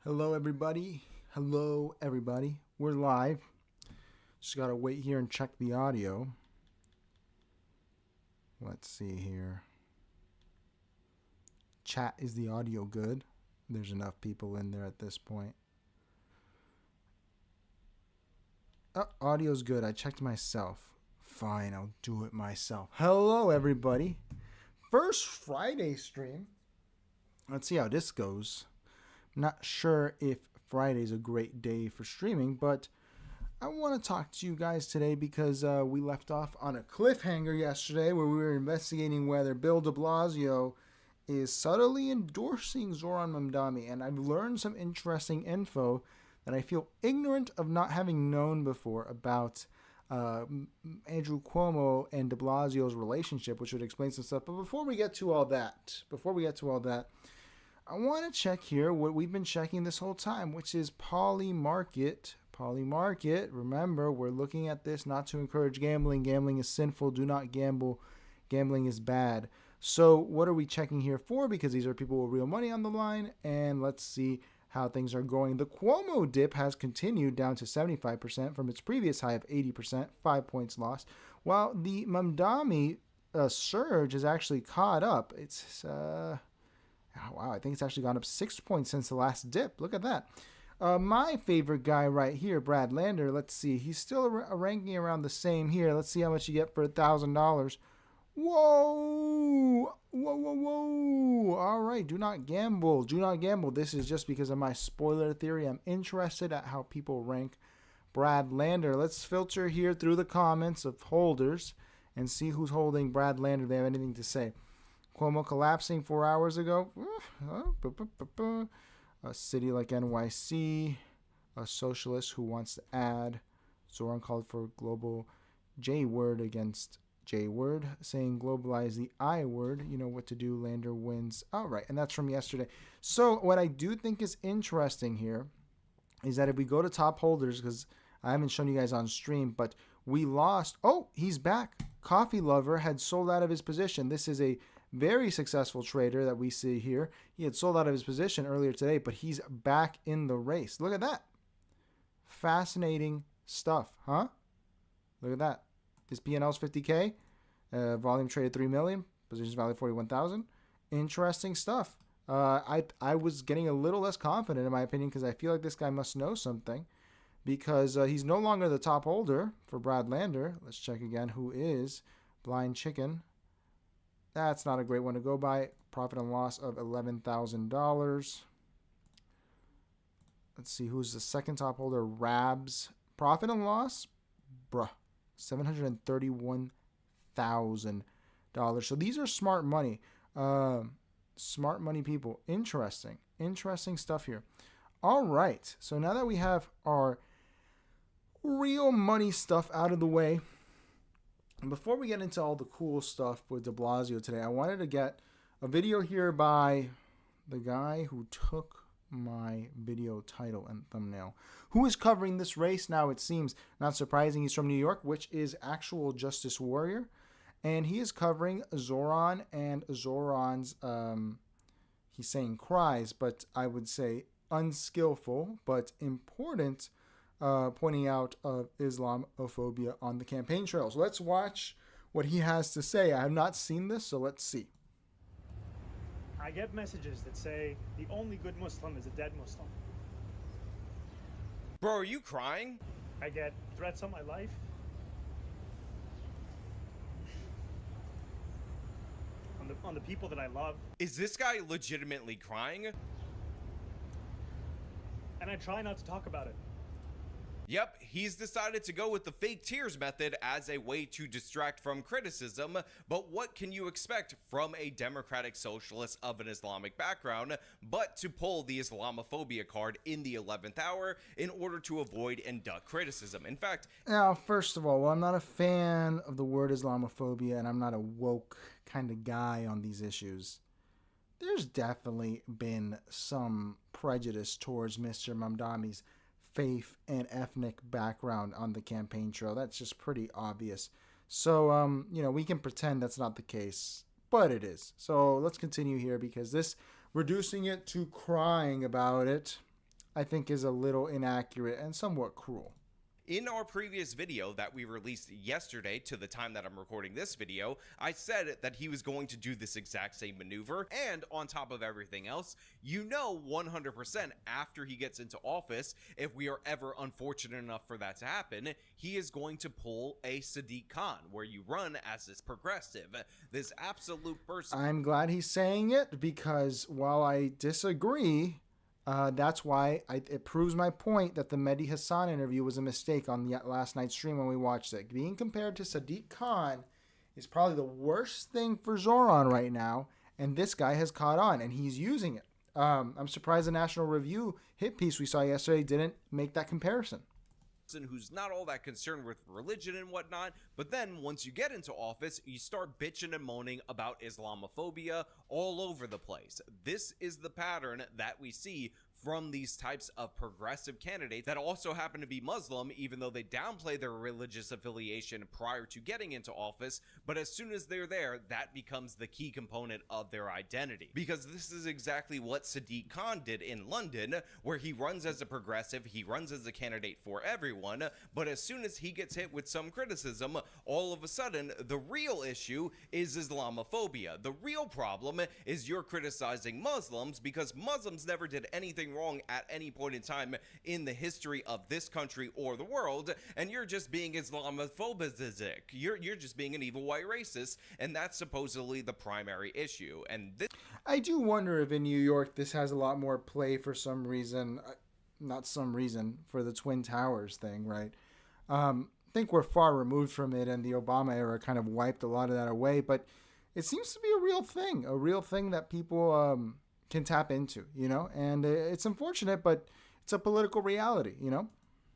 Hello, everybody. Hello, everybody. We're live. Just gotta wait here and check the audio. Let's see here. Chat, is the audio good? There's enough people in there at this point. Audio's good. I checked myself. Fine, I'll do it myself. Hello, everybody. First Friday stream. Let's see how this goes. Not sure if Friday's a great day for streaming, but I want to talk to you guys today because we left off on a cliffhanger yesterday where we were investigating whether Bill de Blasio is subtly endorsing Zohran Mamdani, and I've learned some interesting info that I feel ignorant of not having known before about Andrew Cuomo and de Blasio's relationship, which would explain some stuff. But before we get to all that, I want to check here what we've been checking this whole time, which is Polymarket. Polymarket, remember, we're looking at this not to encourage gambling. Gambling is sinful. Do not gamble. Gambling is bad. So what are we checking here for? Because these are people with real money on the line. And let's see how things are going. The Cuomo dip has continued down to 75% from its previous high of 80%, 5 points lost. While the Mamdani surge has actually caught up. It's... wow, I think it's actually gone up 6 points since the last dip. Look at that. My favorite guy right here, Brad Lander, let's see. He's still ranking around the same here. Let's see how much you get for $1,000. Whoa! Whoa, whoa, whoa. All right, do not gamble. Do not gamble. This is just because of my spoiler theory. I'm interested at how people rank Brad Lander. Let's filter here through the comments of holders and see who's holding Brad Lander. They have anything to say. Cuomo collapsing 4 hours ago. A city like NYC. A socialist who wants to add. Zohran called for global J word against J word, saying globalize the I word. You know what to do. Lander wins. All right, and that's from yesterday. So what I do think is interesting here is that if we go to top holders, because I haven't shown you guys on stream, but we lost. Oh, he's back. Coffee Lover had sold out of his position. This is a very successful trader that we see here. He had sold out of his position earlier today, but he's back in the race. Look at that. Fascinating stuff, huh? Look at that. His P&L's 50K. Volume traded 3 million. Positions value 41,000. Interesting stuff. I was getting a little less confident in my opinion because I feel like this guy must know something because he's no longer the top holder for Brad Lander. Let's check again. Who is Blind Chicken? That's not a great one to go by. Profit and loss of $11,000. Let's see who's the second top holder. Rabs. Profit and loss? Bruh. $731,000. So these are smart money. Smart money people. Interesting. Interesting stuff here. All right. So now that we have our real money stuff out of the way, and before we get into all the cool stuff with de Blasio today, I wanted to get a video here by the guy who took my video title and thumbnail, who is covering this race now. It seems not surprising. He's from New York, which is actual justice warrior, and he is covering Zohran and Zohran's, he's saying cries, but I would say unskillful but important pointing out of Islamophobia on the campaign trail. So let's watch what he has to say. I have not seen this, so let's see. I get messages that say the only good Muslim is a dead Muslim. Bro, are you crying? I get threats on my life. On the people that I love. Is this guy legitimately crying? And I try not to talk about it. Yep, he's decided to go with the fake tears method as a way to distract from criticism, but what can you expect from a democratic socialist of an Islamic background but to pull the Islamophobia card in the 11th hour in order to avoid and duck criticism? In fact... Now, first of all, I'm not a fan of the word Islamophobia, and I'm not a woke kind of guy on these issues. There's definitely been some prejudice towards Mr. Mamdani's faith and ethnic background on the campaign trail. That's just pretty obvious. So, we can pretend that's not the case, but it is. So let's continue here because this, reducing it to crying about it, I think is a little inaccurate and somewhat cruel. In our previous video that we released yesterday to the time that I'm recording this video, I said that he was going to do this exact same maneuver, and on top of everything else, 100% after he gets into office, if we are ever unfortunate enough for that to happen, he is going to pull a Sadiq Khan, where you run as this progressive, this absolute person. I'm glad he's saying it, because while I disagree, that's why it proves my point that the Mehdi Hassan interview was a mistake on the last night's stream when we watched it. Being compared to Sadiq Khan is probably the worst thing for Zohran right now, and this guy has caught on, and he's using it. I'm surprised the National Review hit piece we saw yesterday didn't make that comparison. Who's not all that concerned with religion and whatnot, but then once you get into office, you start bitching and moaning about Islamophobia all over the place. This is the pattern that we see from these types of progressive candidates that also happen to be Muslim, even though they downplay their religious affiliation prior to getting into office, but as soon as they're there, that becomes the key component of their identity. Because this is exactly what Sadiq Khan did in London, where he runs as a progressive, he runs as a candidate for everyone, but as soon as he gets hit with some criticism, all of a sudden, the real issue is Islamophobia. The real problem is you're criticizing Muslims because Muslims never did anything wrong at any point in time in the history of this country or the world, and you're just being Islamophobic. You're just being an evil white racist, and that's supposedly the primary issue. And this, I do wonder if in New York this has a lot more play for some reason, not some reason, for the Twin Towers thing, right? I think we're far removed from it, and the Obama era kind of wiped a lot of that away, but it seems to be a real thing that people can tap into, and it's unfortunate, but it's a political reality,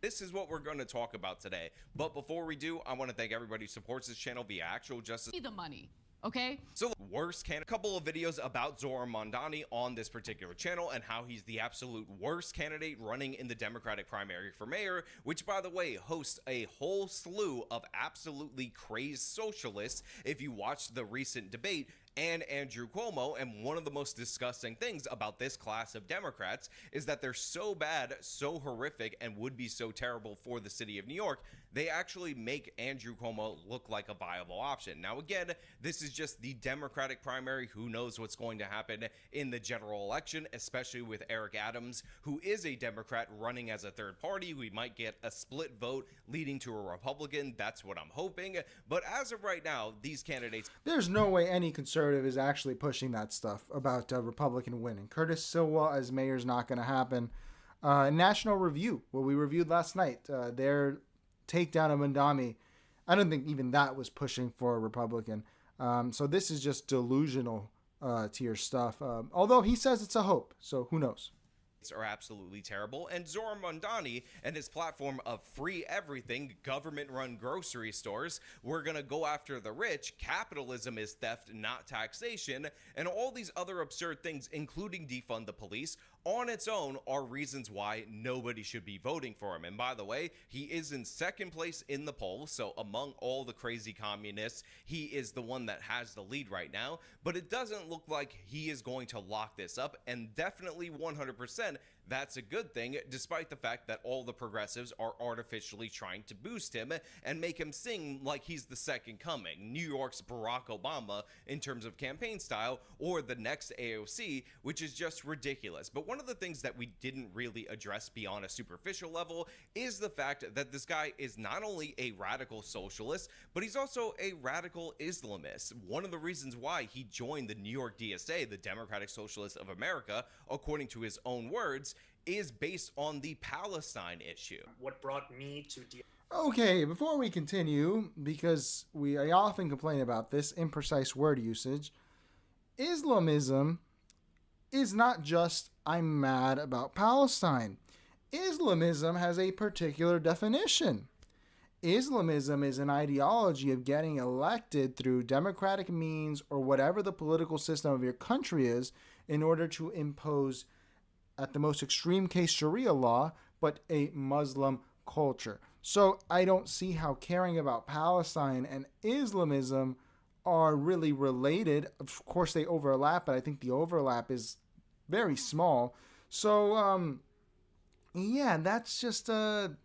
This is what we're going to talk about today. But before we do, I want to thank everybody who supports this channel via actual justice. The money. Okay. So the worst candidate, a couple of videos about Zohran Mamdani on this particular channel and how he's the absolute worst candidate running in the Democratic primary for mayor, which by the way hosts a whole slew of absolutely crazed socialists. If you watch the recent debate, and Andrew Cuomo, and one of the most disgusting things about this class of Democrats is that they're so bad, so horrific, and would be so terrible for the city of New York, they actually make Andrew Cuomo look like a viable option. Now again, this is just the Democratic primary. Who knows what's going to happen in the general election, especially with Eric Adams, who is a Democrat running as a third party. We might get a split vote leading to a Republican. That's what I'm hoping. But as of right now, these candidates... There's no way any conservative is actually pushing that stuff about Republican winning. Curtis Silva as mayor is not going to happen. National Review, what we reviewed last night, their takedown of Mamdani, I don't think even that was pushing for a Republican. So this is just delusional tier stuff. Although he says it's a hope, so who knows? Are absolutely terrible, and Zohran Mamdani and his platform of free everything, government-run grocery stores, we're gonna go after the rich, capitalism is theft, not taxation, and all these other absurd things, including defund the police, on its own are reasons why nobody should be voting for him. And by the way, he is in second place in the poll, so among all the crazy communists, he is the one that has the lead right now, but it doesn't look like he is going to lock this up, and definitely 100% that's a good thing, despite the fact that all the progressives are artificially trying to boost him and make him sing like he's the second coming, New York's Barack Obama in terms of campaign style, or the next AOC, which is just ridiculous. But one of the things that we didn't really address beyond a superficial level is the fact that this guy is not only a radical socialist, but he's also a radical Islamist. One of the reasons why he joined the New York DSA, the Democratic Socialists of America, according to his own words, is based on the Palestine issue. What brought me to Okay, before we continue, because I often complain about this imprecise word usage, Islamism is not just I'm mad about Palestine. Islamism has a particular definition. Islamism is an ideology of getting elected through democratic means or whatever the political system of your country is in order to impose, at the most extreme case, Sharia law, but a Muslim culture. So I don't see how caring about Palestine and Islamism are really related. Of course, they overlap, but I think the overlap is very small. So Yeah, that's just a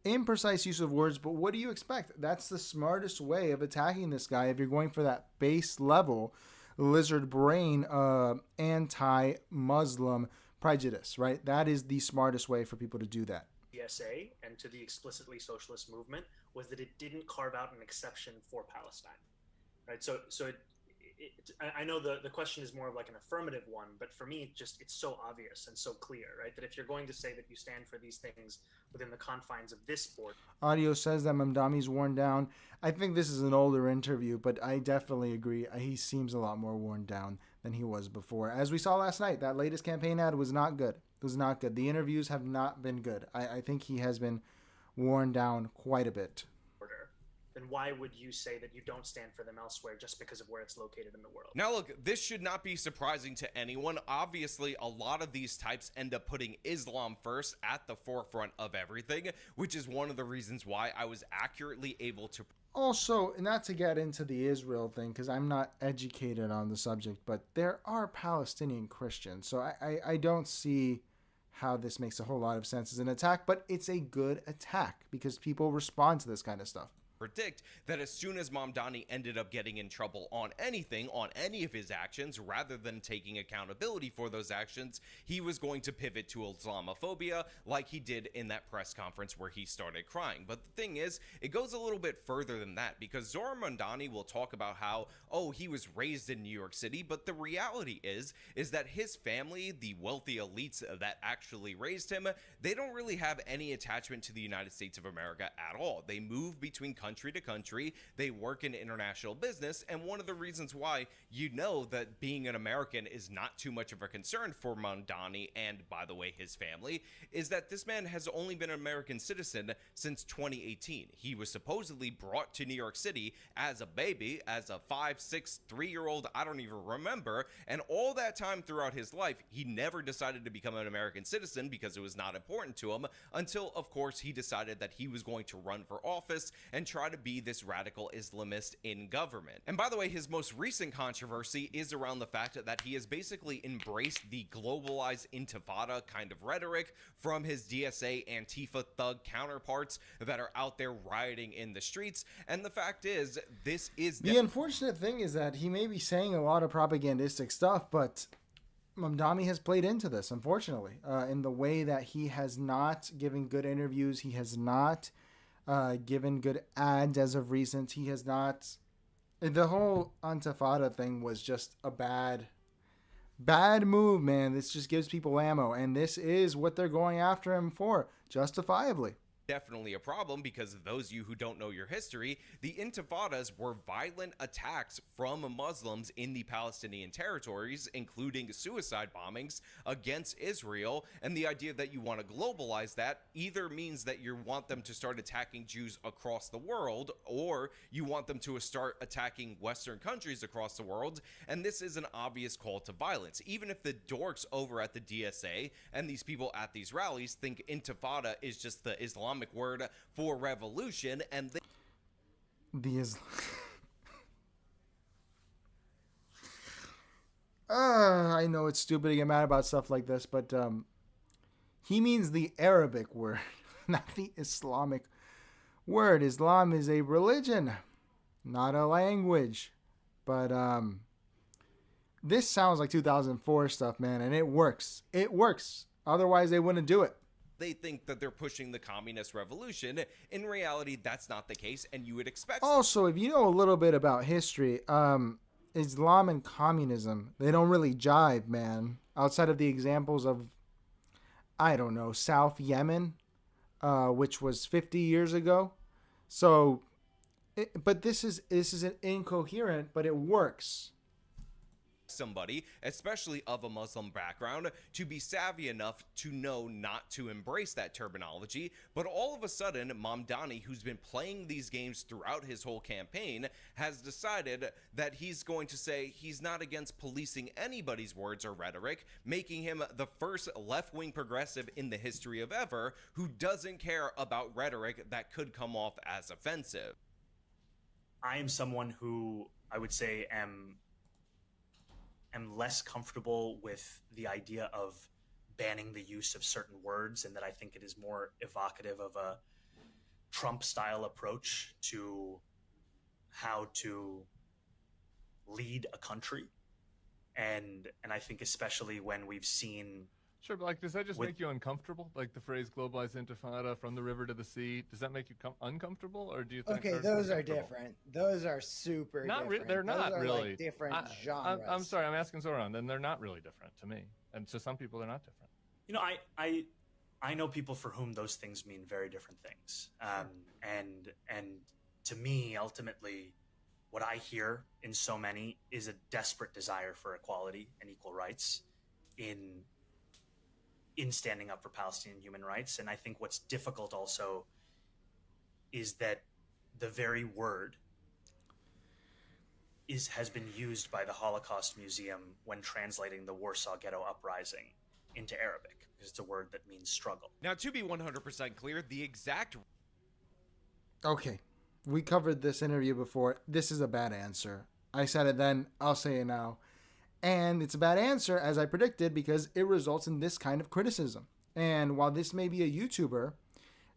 imprecise use of words, but what do you expect? That's the smartest way of attacking this guy if you're going for that base level lizard brain anti-Muslim prejudice, right? That is the smartest way for people to do that. CSA and to the explicitly socialist movement was that it didn't carve out an exception for Palestine, right? I know the question is more of like an affirmative one, but for me, it's so obvious and so clear, right? That if you're going to say that you stand for these things within the confines of this sport. Audio says that Mamdani's worn down. I think this is an older interview, but I definitely agree. He seems a lot more worn down than he was before. As we saw last night, that latest campaign ad was not good. It was not good. The interviews have not been good. I think he has been worn down quite a bit. Then why would you say that you don't stand for them elsewhere just because of where it's located in the world? Now look, this should not be surprising to anyone. Obviously, a lot of these types end up putting Islam first at the forefront of everything, which is one of the reasons why I was accurately able to... Also, not to get into the Israel thing, because I'm not educated on the subject, but there are Palestinian Christians, so I don't see how this makes a whole lot of sense as an attack, but it's a good attack because people respond to this kind of stuff. Predict that as soon as Mamdani ended up getting in trouble on anything, on any of his actions, rather than taking accountability for those actions, he was going to pivot to Islamophobia like he did in that press conference where he started crying. But the thing is, it goes a little bit further than that, because Zohran Mamdani will talk about how, oh, he was raised in New York City, but the reality is that his family, the wealthy elites that actually raised him, they don't really have any attachment to the United States of America at all. They move between country to country, they work in international business, and one of the reasons why you know that being an American is not too much of a concern for Mamdani and, by the way, his family, is that this man has only been an American citizen since 2018. He was supposedly brought to New York City as a baby, as a 5, 6, 3-year-old, I don't even remember, and all that time throughout his life, he never decided to become an American citizen because it was not important to him until, of course, he decided that he was going to run for office and try to be this radical Islamist in government. And by the way, his most recent controversy is around the fact that he has basically embraced the globalized intifada kind of rhetoric from his DSA Antifa thug counterparts that are out there rioting in the streets. And the fact is, this is the unfortunate thing is that he may be saying a lot of propagandistic stuff, but Mamdani has played into this, unfortunately, in the way that he has not given good interviews. He has not given good ads as of recent. He has not. The whole Antifada thing was just a bad move, man. This just gives people ammo, and this is what they're going after him for, justifiably. Definitely a problem, because those of you who don't know your history, the intifadas were violent attacks from Muslims in the Palestinian territories, including suicide bombings against Israel. And the idea that you want to globalize that either means that you want them to start attacking Jews across the world, or you want them to start attacking Western countries across the world. And this is an obvious call to violence. Even if the dorks over at the DSA and these people at these rallies think intifada is just the Islamic word for revolution, and I know it's stupid to get mad about stuff like this, but he means the Arabic word, not the Islamic word. Islam is a religion, not a language. But this sounds like 2004 stuff, man, and it works. It works. Otherwise, they wouldn't do it. They think that they're pushing the communist revolution. In reality, that's not the case, and you would expect... Also, if you know a little bit about history, Islam and communism, they don't really jive, man. Outside of the examples of, I don't know, South Yemen, which was 50 years ago. So, but this is an incoherent, but it works. Somebody, especially of a Muslim background, to be savvy enough to know not to embrace that terminology. But all of a sudden, Mamdani, who's been playing these games throughout his whole campaign, has decided that he's going to say he's not against policing anybody's words or rhetoric, making him the first left-wing progressive in the history of ever who doesn't care about rhetoric that could come off as offensive. I am someone who I would say am less comfortable with the idea of banning the use of certain words, and that I think it is more evocative of a Trump-style approach to how to lead a country. And I think especially when we've seen... Sure, but like, does that just make you uncomfortable? Like the phrase "globalized intifada" from the river to the sea. Does that make you uncomfortable, or do you think? Okay, those are different. Those are super different. They're not those are really like different genres. I'm sorry, I'm asking Zohran. Then they're not really different to me, and to some people, they're not different. You know, I know people for whom those things mean very different things. And to me, ultimately, what I hear in so many is a desperate desire for equality and equal rights in standing up for Palestinian human rights. And I think what's difficult also is that the very word has been used by the Holocaust Museum when translating the Warsaw Ghetto Uprising into Arabic, because it's a word that means struggle. Now, to be 100% clear, the exact... Okay, we covered this interview before. This is a bad answer. I said it then, I'll say it now. And it's a bad answer, as I predicted, because it results in this kind of criticism. And while this may be a YouTuber,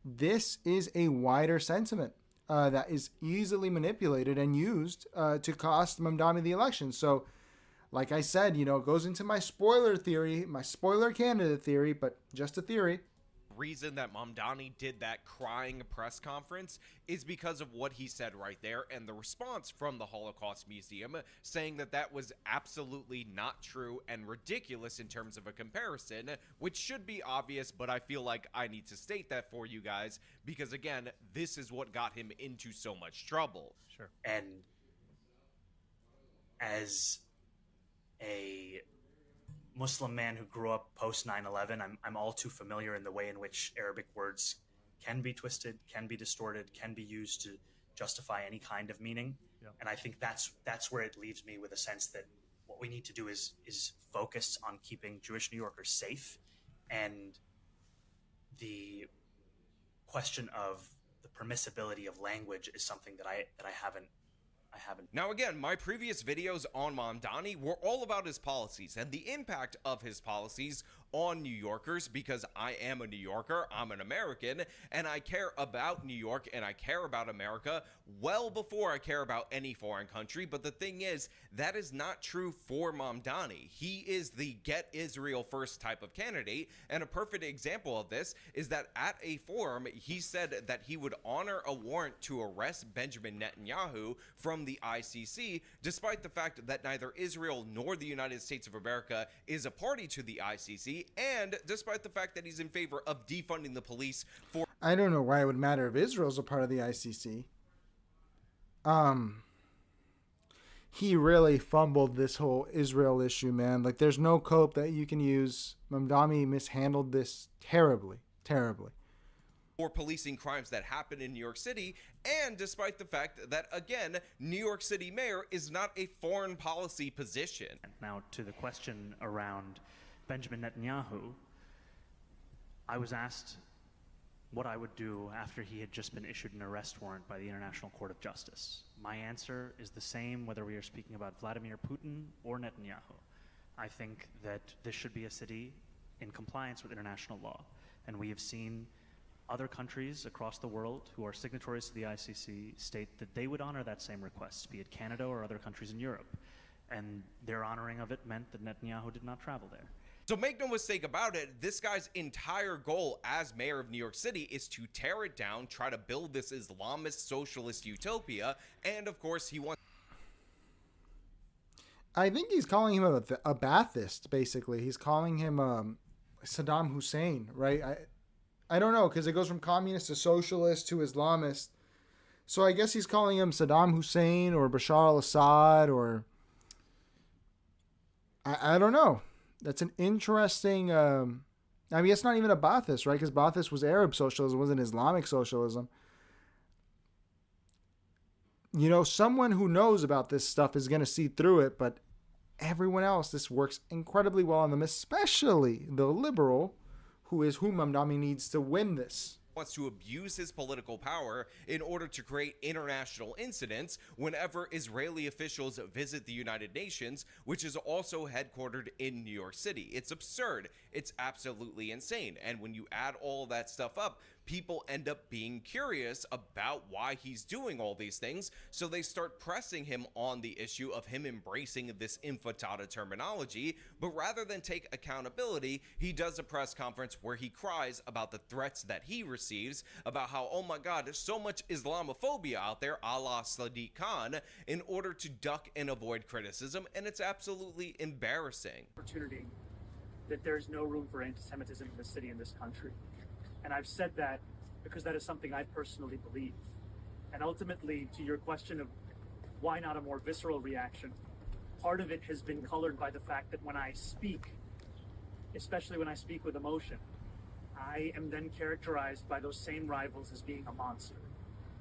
this is a wider sentiment that is easily manipulated and used to cost Mamdani the election. So, like I said, it goes into my spoiler theory, my spoiler candidate theory, but just a theory. Reason that Mamdani did that crying press conference is because of what he said right there, and the response from the Holocaust Museum saying that that was absolutely not true and ridiculous in terms of a comparison, which should be obvious, but I feel like I need to state that for you guys because, again, this is what got him into so much trouble. Sure. And as a Muslim man who grew up post 9/11, I'm all too familiar in the way in which Arabic words can be twisted, can be distorted, can be used to justify any kind of meaning. Yeah. And I think that's where it leaves me with a sense that what we need to do is focus on keeping Jewish New Yorkers safe, and the question of the permissibility of language is something that I haven't. Now, again, my previous videos on Mamdani were all about his policies and the impact of his policies on New Yorkers, because I am a New Yorker, I'm an American, and I care about New York and I care about America well before I care about any foreign country. But the thing is, that is not true for Mamdani. He is the get Israel first type of candidate, and a perfect example of this is that at a forum, he said that he would honor a warrant to arrest Benjamin Netanyahu from the ICC, despite the fact that neither Israel nor the United States of America is a party to the ICC, and despite the fact that he's in favor of defunding the police for... I don't know why it would matter if Israel's a part of the ICC. He really fumbled this whole Israel issue, man. Like, there's no cope that you can use. Mamdani mishandled this terribly, terribly. For policing crimes that happen in New York City, and despite the fact that, again, New York City mayor is not a foreign policy position. Now, to the question around Benjamin Netanyahu, I was asked what I would do after he had just been issued an arrest warrant by the International Court of Justice. My answer is the same whether we are speaking about Vladimir Putin or Netanyahu. I think that this should be a city in compliance with international law, and we have seen other countries across the world who are signatories to the ICC state that they would honor that same request, be it Canada or other countries in Europe. And their honoring of it meant that Netanyahu did not travel there. So make no mistake about it, this guy's entire goal as mayor of New York City is to tear it down, try to build this Islamist socialist utopia, and of course he wants... I think he's calling him a Ba'athist, basically. He's calling him Saddam Hussein, right? I don't know, because it goes from communist to socialist to Islamist. So I guess he's calling him Saddam Hussein or Bashar al-Assad or... I don't know. That's an interesting... I mean, it's not even a Ba'athist, right? Because Ba'athist was Arab socialism, wasn't Islamic socialism. You know, someone who knows about this stuff is going to see through it, but everyone else, this works incredibly well on them, especially the liberal, who Mamdani needs to win this. wants to abuse his political power in order to create international incidents whenever Israeli officials visit the United Nations, which is also headquartered in New York City. It's absurd. It's absolutely insane. And when you add all that stuff up, people end up being curious about why he's doing all these things, so they start pressing him on the issue of him embracing this infatada terminology. But rather than take accountability, he does a press conference where he cries about the threats that he receives, about how, oh my god, there's so much Islamophobia out there, a la Sadiq Khan, in order to duck and avoid criticism, and it's absolutely embarrassing. Opportunity that there's no room for anti-Semitism in this city, in this country. And I've said that because that is something I personally believe. And ultimately, to your question of why not a more visceral reaction, part of it has been colored by the fact that when I speak, especially when I speak with emotion, I am then characterized by those same rivals as being a monster,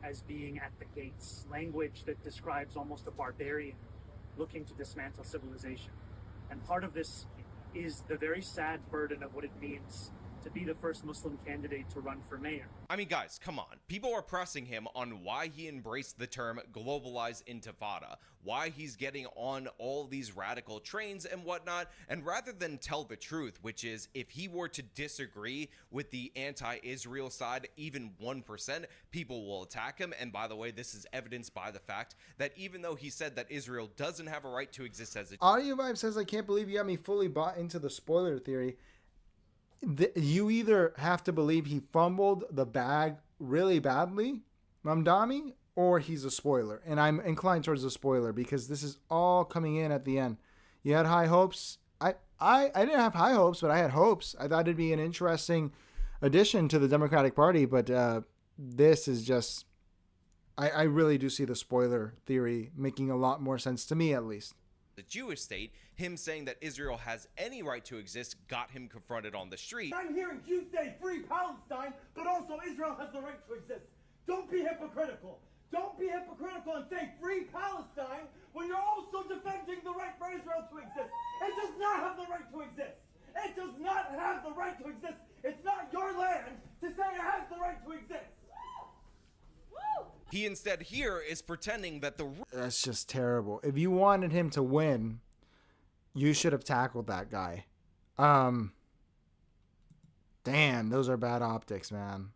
as being at the gates, language that describes almost a barbarian looking to dismantle civilization. And part of this is the very sad burden of what it means to be the first Muslim candidate to run for mayor. I mean, guys, come on. People are pressing him on why he embraced the term globalized intifada, why he's getting on all these radical trains and whatnot, and rather than tell the truth, which is if he were to disagree with the anti-Israel side even 1%, people will attack him. And by the way, this is evidenced by the fact that even though he said that Israel doesn't have a right to exist as a... Audio Vibe says, I can't believe you got me fully bought into the spoiler theory. You either have to believe he fumbled the bag really badly, Mamdani, or he's a spoiler. And I'm inclined towards the spoiler because this is all coming in at the end. You had high hopes. I didn't have high hopes, but I had hopes. I thought it'd be an interesting addition to the Democratic Party, but this is just... I really do see the spoiler theory making a lot more sense to me, at least. The Jewish state, him saying that Israel has any right to exist got him confronted on the street. I'm hearing Jews say free Palestine, but also Israel has the right to exist. Don't be hypocritical. Don't be hypocritical and say free Palestine when you're also defending the right for Israel to exist. It does not have the right to exist. It does not have the right to exist. It's not your land to say it has the right to exist. He instead here is pretending that the... That's just terrible. If you wanted him to win, you should have tackled that guy. Damn, those are bad optics, man.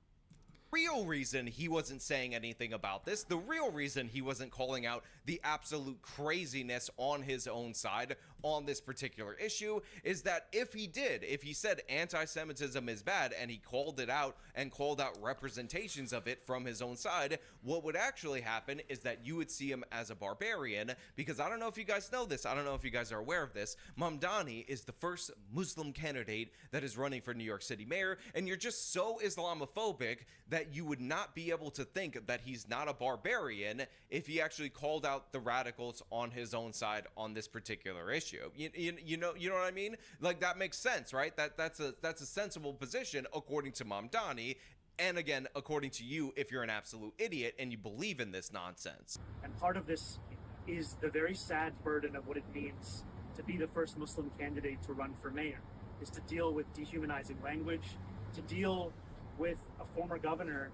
Real reason he wasn't saying anything about this, the real reason he wasn't calling out the absolute craziness on his own side on this particular issue is that if he said anti-Semitism is bad and he called it out and called out representations of it from his own side, what would actually happen is that you would see him as a barbarian, because I don't know if you guys know this, I don't know if you guys are aware of this, Mamdani is the first Muslim candidate that is running for New York City mayor, and you're just so Islamophobic that you would not be able to think that he's not a barbarian if he actually called out the radicals on his own side on this particular issue. You know what I mean? Like, that makes sense, right? That's a sensible position according to Mamdani, and again, according to you, if you're an absolute idiot and you believe in this nonsense. And part of this is the very sad burden of what it means to be the first Muslim candidate to run for mayor, is to deal with dehumanizing language, to deal with a former governor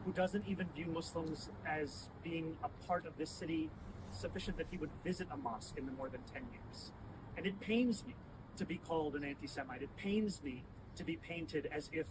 who doesn't even view Muslims as being a part of this city sufficient that he would visit a mosque in the more than 10 years. And it pains me to be called an anti-Semite. It pains me to be painted as if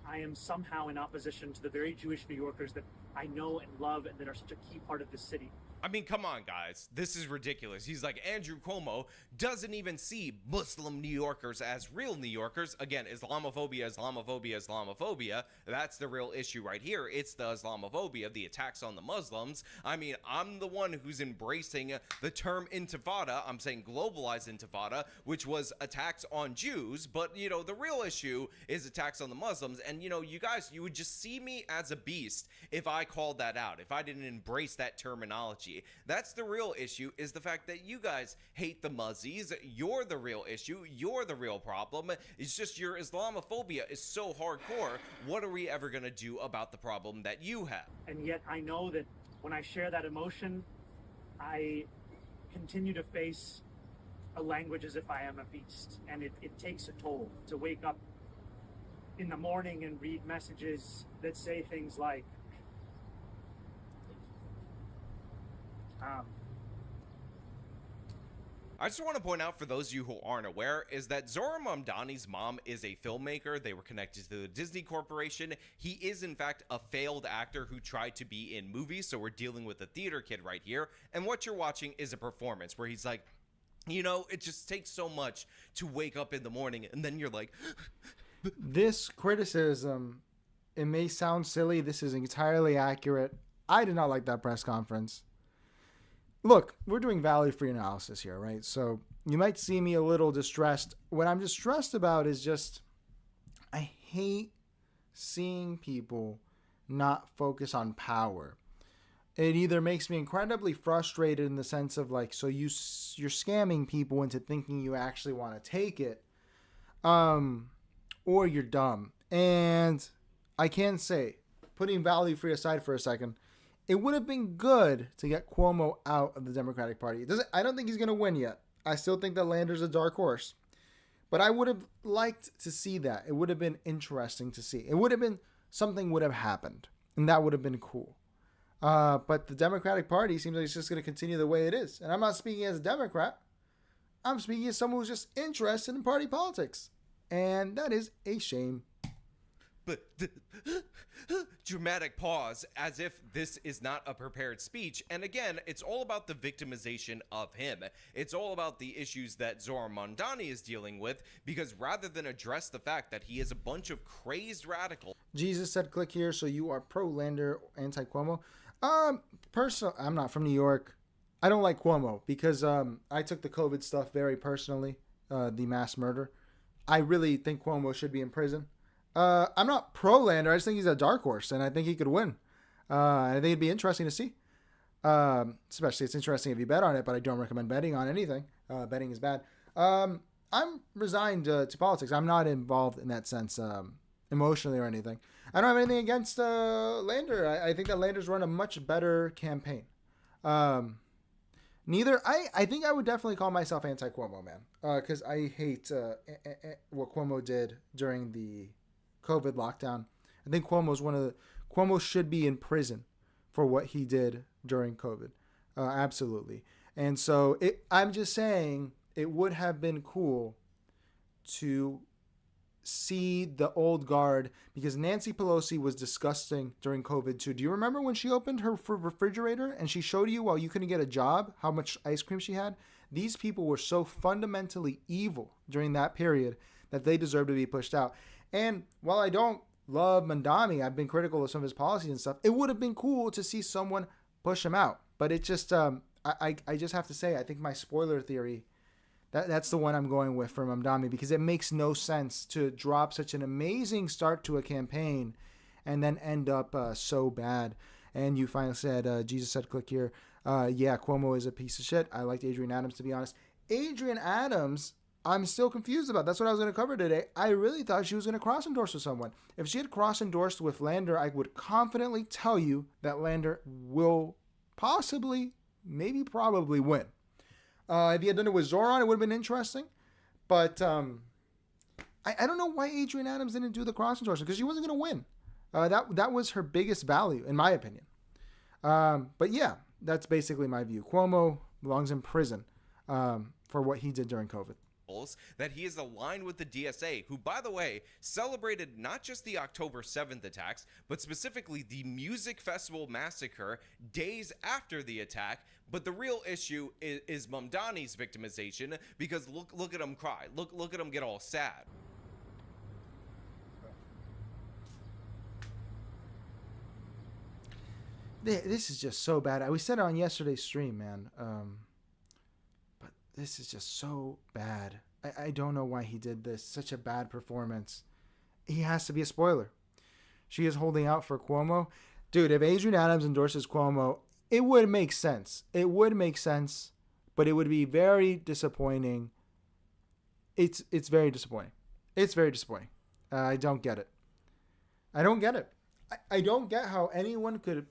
I am somehow in opposition to the very Jewish New Yorkers that I know and love and that are such a key part of this city. I mean, come on, guys. This is ridiculous. He's like, Andrew Cuomo doesn't even see Muslim New Yorkers as real New Yorkers. Again, Islamophobia, Islamophobia, Islamophobia. That's the real issue right here. It's the Islamophobia, the attacks on the Muslims. I mean, I'm the one who's embracing the term intifada. I'm saying globalized intifada, which was attacks on Jews. But, you know, the real issue is attacks on the Muslims. And, you know, you guys, you would just see me as a beast if I called that out, if I didn't embrace that terminology. That's the real issue, is the fact that you guys hate the Muzzies. You're the real issue. You're the real problem. It's just your Islamophobia is so hardcore. What are we ever going to do about the problem that you have? And yet I know that when I share that emotion, I continue to face a language as if I am a beast. And it takes a toll to wake up in the morning and read messages that say things like, I just want to point out for those of you who aren't aware is that Zohran Mamdani's mom is a filmmaker. They were connected to the Disney Corporation. He is in fact a failed actor who tried to be in movies. So we're dealing with a theater kid right here. And what you're watching is a performance where he's like, you know, it just takes so much to wake up in the morning. And then you're like, this criticism, it may sound silly. This is entirely accurate. I did not like that press conference. Look, we're doing value-free analysis here, right? So you might see me a little distressed. What I'm distressed about is just, I hate seeing people not focus on power. It either makes me incredibly frustrated in the sense of like, so you're scamming people into thinking you actually want to take it, or you're dumb. And I can say, putting value-free aside for a second, it would have been good to get Cuomo out of the Democratic Party. I don't think he's going to win yet. I still think that Lander's a dark horse. But I would have liked to see that. It would have been interesting to see. It would have been, something would have happened. And that would have been cool. But the Democratic Party seems like it's just going to continue the way it is. And I'm not speaking as a Democrat. I'm speaking as someone who's just interested in party politics. And that is a shame. But dramatic pause, as if this is not a prepared speech. And again, it's all about the victimization of him. It's all about the issues that Zohran Mamdani is dealing with, because rather than address the fact that he is a bunch of crazed radicals. Jesus said, click here. So you are pro-Lander, anti-Cuomo. Personally, I'm not from New York. I don't like Cuomo because I took the COVID stuff very personally, the mass murder. I really think Cuomo should be in prison. I'm not pro-Lander. I just think he's a dark horse, and I think he could win. I think it'd be interesting to see. Especially, it's interesting if you bet on it, but I don't recommend betting on anything. Betting is bad. I'm resigned to politics. I'm not involved in that sense emotionally or anything. I don't have anything against Lander. I think that Lander's run a much better campaign. I think I would definitely call myself anti-Cuomo, man, because I hate what Cuomo did during the COVID lockdown. I think Cuomo should be in prison for what he did during COVID. Absolutely. And so I'm just saying it would have been cool to see the old guard, because Nancy Pelosi was disgusting during COVID too. Do you remember when she opened her refrigerator and she showed you while you couldn't get a job how much ice cream she had? These people were so fundamentally evil during that period that they deserve to be pushed out. And while I don't love Mamdani, I've been critical of some of his policies and stuff, it would have been cool to see someone push him out. But it just, I just have to say, I think my spoiler theory, that's the one I'm going with for Mamdani, because it makes no sense to drop such an amazing start to a campaign and then end up so bad. And you finally said, Jesus said, click here. Yeah, Cuomo is a piece of shit. I liked Adrienne Adams, to be honest. Adrienne Adams, I'm still confused about. That's what I was going to cover today. I really thought she was going to cross-endorse with someone. If she had cross-endorsed with Lander, I would confidently tell you that Lander will possibly, maybe probably win. If he had done it with Zohran, it would have been interesting. But I don't know why Adrienne Adams didn't do the cross-endorsement, because she wasn't going to win. That was her biggest value, in my opinion. But yeah, that's basically my view. Cuomo belongs in prison for what he did during COVID. That he is aligned with the DSA, who, by the way, celebrated not just the October 7th attacks, but specifically the music festival massacre days after the attack. But the real issue is Mamdani's victimization, because look at him cry. Look at him get all sad. This is just so bad. We said it on yesterday's stream, man. But this is just so bad. I don't know why he did this. Such a bad performance. He has to be a spoiler. She is holding out for Cuomo. Dude, if Adrienne Adams endorses Cuomo, it would make sense. It would make sense, but it would be very disappointing. It's very disappointing. It's very disappointing. I don't get it. I don't get it. I don't get how anyone could...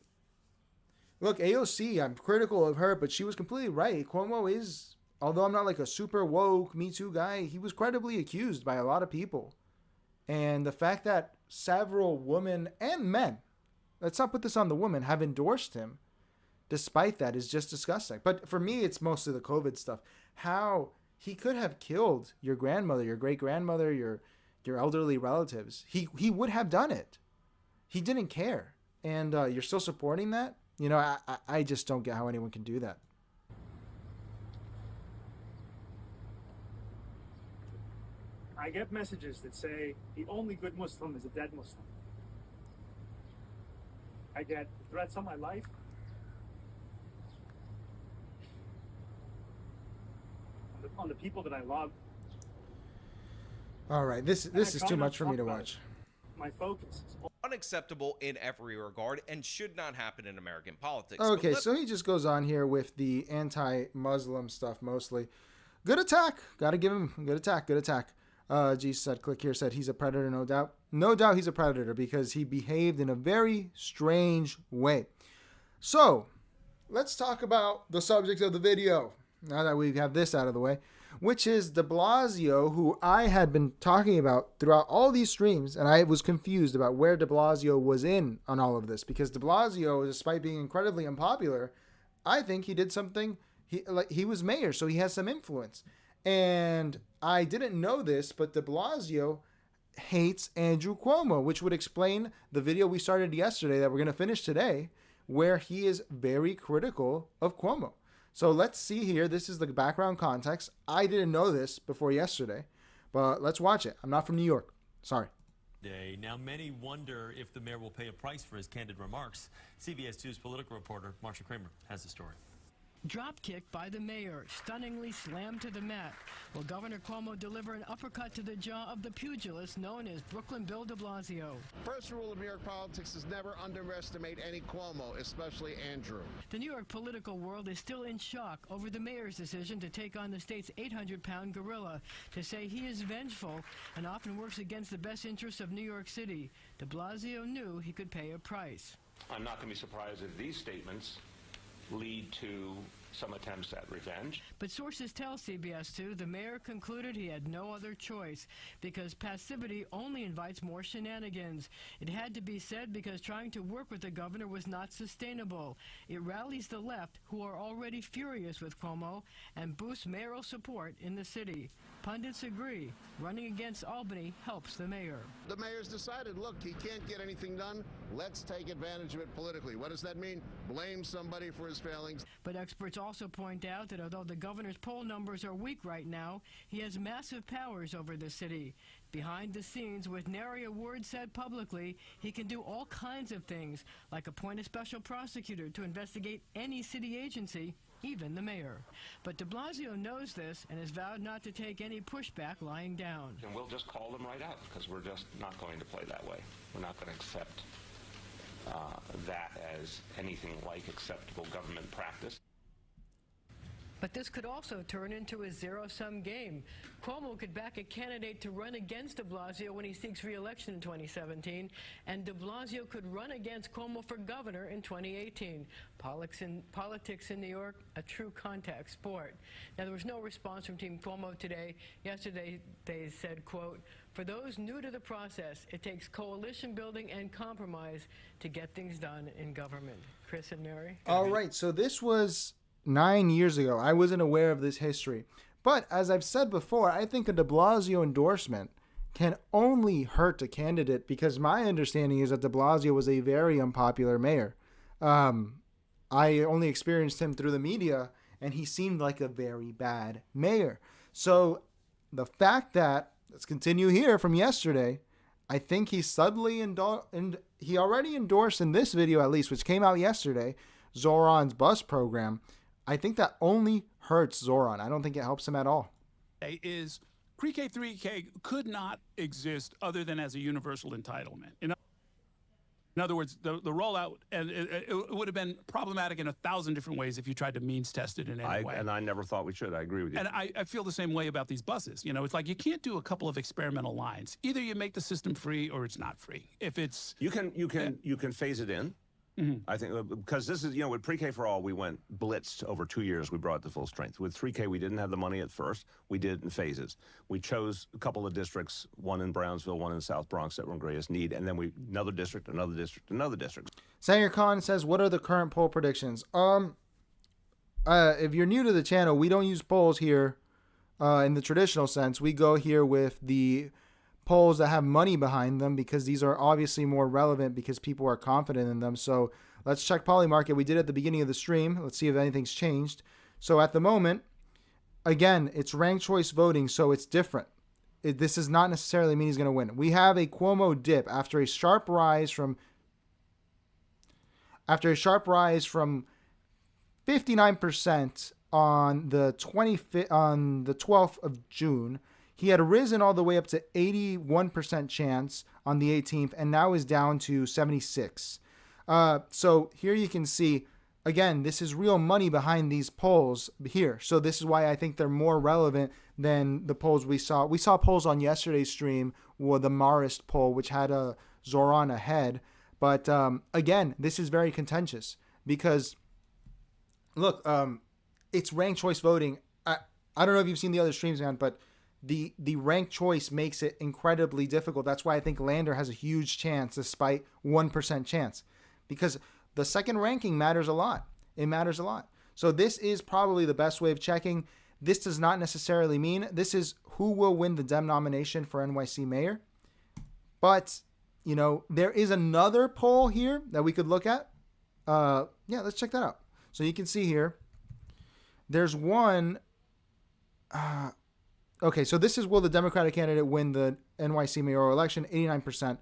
Look, AOC, I'm critical of her, but she was completely right. Cuomo is, although I'm not like a super woke Me Too guy, he was credibly accused by a lot of people. And the fact that several women and men, let's not put this on the women, have endorsed him despite that is just disgusting. But for me, it's mostly the COVID stuff. How he could have killed your grandmother, your great-grandmother, your elderly relatives. He would have done it. He didn't care. And you're still supporting that? You know, I just don't get how anyone can do that. I get messages that say the only good Muslim is a dead Muslim. I get threats on my life. On the people that I love. All right, this is too much for me to watch. My focus is unacceptable in every regard and should not happen in American politics. Okay, so he just goes on here with the anti-Muslim stuff mostly. Good attack. Got to give him a good attack. Good attack. G said, click here, said he's a predator, no doubt. No doubt he's a predator because he behaved in a very strange way. So, let's talk about the subject of the video. Now that we have this out of the way, which is de Blasio, who I had been talking about throughout all these streams, and I was confused about where de Blasio was in on all of this, because de Blasio, despite being incredibly unpopular, I think he did something, he was mayor, so he has some influence. And I didn't know this, but de Blasio hates Andrew Cuomo, which would explain the video we started yesterday that we're going to finish today, where he is very critical of Cuomo. So let's see here. This is the background context. I didn't know this before yesterday, but let's watch it. I'm not from New York. Sorry. Now, many wonder if the mayor will pay a price for his candid remarks. CBS 2's political reporter, Marsha Kramer, has the story. Drop kick by the mayor, stunningly slammed to the mat. Will Governor Cuomo deliver an uppercut to the jaw of the pugilist known as Brooklyn Bill de Blasio? First rule of New York politics is never underestimate any Cuomo, especially Andrew. The New York political world is still in shock over the mayor's decision to take on the state's 800-pound gorilla, to say he is vengeful and often works against the best interests of New York City. De Blasio knew he could pay a price. I'm not going to be surprised if these statements lead to some attempts at revenge. But sources tell CBS 2 the mayor concluded he had no other choice because passivity only invites more shenanigans. It had to be said because trying to work with the governor was not sustainable. It rallies the left, who are already furious with Cuomo, and boosts mayoral support in the city. Pundits agree. Running against Albany helps the mayor. The mayor's decided, look, he can't get anything done. Let's take advantage of it politically. What does that mean? Blame somebody for his failings. But experts also point out that although the governor's poll numbers are weak right now, he has massive powers over the city. Behind the scenes, with nary a word said publicly, he can do all kinds of things, like appoint a special prosecutor to investigate any city agency, even the mayor. But de Blasio knows this and has vowed not to take any pushback lying down. And we'll just call them right out because we're just not going to play that way. We're not going to accept that as anything like acceptable government practice. But this could also turn into a zero-sum game. Cuomo could back a candidate to run against de Blasio when he seeks re-election in 2017, and de Blasio could run against Cuomo for governor in 2018. Politics in New York, a true contact sport. Now, there was no response from Team Cuomo today. Yesterday, they said, quote, "For those new to the process, it takes coalition building and compromise to get things done in government." Chris and Mary? All right, so this was 9 years ago. I wasn't aware of this history. But as I've said before, I think a de Blasio endorsement can only hurt a candidate because my understanding is that de Blasio was a very unpopular mayor. I only experienced him through the media, and he seemed like a very bad mayor. So the fact that, let's continue here from yesterday, I think he subtly he already endorsed in this video at least, which came out yesterday, Zohran's bus program. I think that only hurts Zohran. I don't think it helps him at all. Is pre-K, 3K could not exist other than as a universal entitlement. In other words, the rollout, and it would have been problematic in 1,000 different ways if you tried to means test it in any way. And I never thought we should. I agree with you. And I feel the same way about these buses. You know, it's like you can't do a couple of experimental lines. Either you make the system free or it's not free. If it's you can phase it in. I think because this is, with pre-K for all, we went blitzed over 2 years. We brought it to full strength. With 3K, we didn't have the money at first. We did it in phases. We chose a couple of districts, one in Brownsville, one in South Bronx, that were in greatest need, and then another district, another district, another district. Senator Khan says, what are the current poll predictions? If you're new to the channel, we don't use polls here in the traditional sense. We go here with the polls that have money behind them because these are obviously more relevant because people are confident in them. So let's check Polymarket. We did at the beginning of the stream. Let's see if anything's changed. So at the moment, again, it's ranked choice voting, so it's different. This does not necessarily mean he's going to win. We have a Cuomo dip after a sharp rise from 59% on the 12th of June. He had risen all the way up to 81% chance on the 18th, and now is down to 76. So here you can see, again, this is real money behind these polls here. So this is why I think they're more relevant than the polls we saw. We saw polls on yesterday's stream, or the Marist poll, which had a Zohran ahead. But again, this is very contentious because, look, it's ranked choice voting. I don't know if you've seen the other streams, man, but the ranked choice makes it incredibly difficult. That's why I think Lander has a huge chance despite 1% chance, because the second ranking matters a lot. It matters a lot. So this is probably the best way of checking. This does not necessarily mean this is who will win the Dem nomination for NYC mayor. But, there is another poll here that we could look at. Yeah, let's check that out. So you can see here, there's one. Okay, so this is, will the Democratic candidate win the NYC mayoral election? 89%.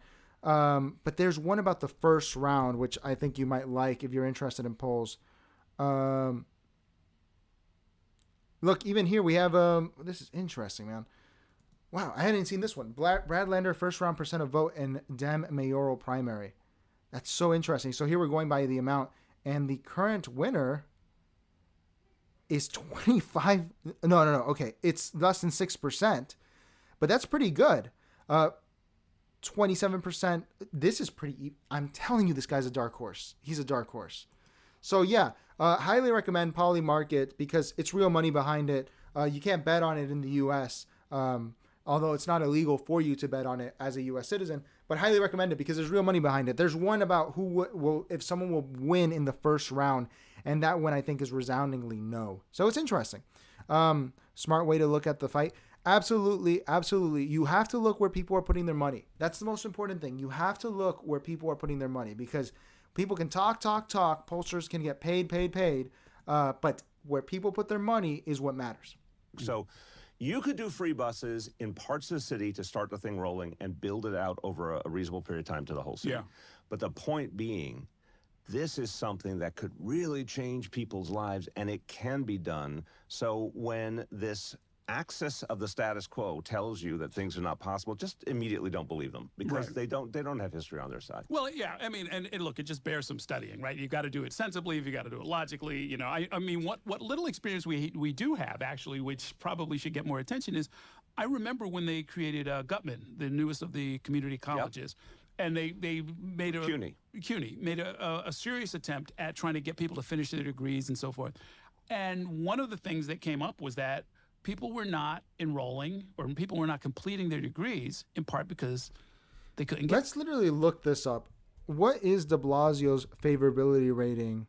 But there's one about the first round, which I think you might like if you're interested in polls. Look, even here we have, this is interesting, man. Wow, I hadn't seen this one. Brad Lander, first round percent of vote in Dem mayoral primary. That's so interesting. So here we're going by the amount, and the current winner is 25. No. Okay, it's less than 6%, but that's pretty good. 27%. This is pretty. I'm telling you, this guy's a dark horse. He's a dark horse. So yeah, highly recommend Polymarket because it's real money behind it. You can't bet on it in the U.S. Although it's not illegal for you to bet on it as a U.S. citizen, but highly recommend it because there's real money behind it. There's one about who will, if someone will win in the first round, and that one I think is resoundingly no. So it's interesting. Smart way to look at the fight. Absolutely. You have to look where people are putting their money. That's the most important thing. You have to look where people are putting their money because people can talk. Pollsters can get paid. But where people put their money is what matters. So you could do free buses in parts of the city to start the thing rolling and build it out over a reasonable period of time to the whole city. Yeah. But the point being, this is something that could really change people's lives, and it can be done. So when this axis of the status quo tells you that things are not possible, just immediately don't believe them because they don't have history on their side. Well, yeah, I mean, and look, it just bears some studying, right? You got to do it sensibly, you got to do it logically. I mean, what little experience we do have actually, which probably should get more attention, is I remember when they created Gutman, the newest of the community colleges. Yep. And they made CUNY made a serious attempt at trying to get people to finish their degrees and so forth. And one of the things that came up was that people were not enrolling, or people were not completing their degrees, in part because they couldn't get. Let's literally look this up. What is de Blasio's favorability rating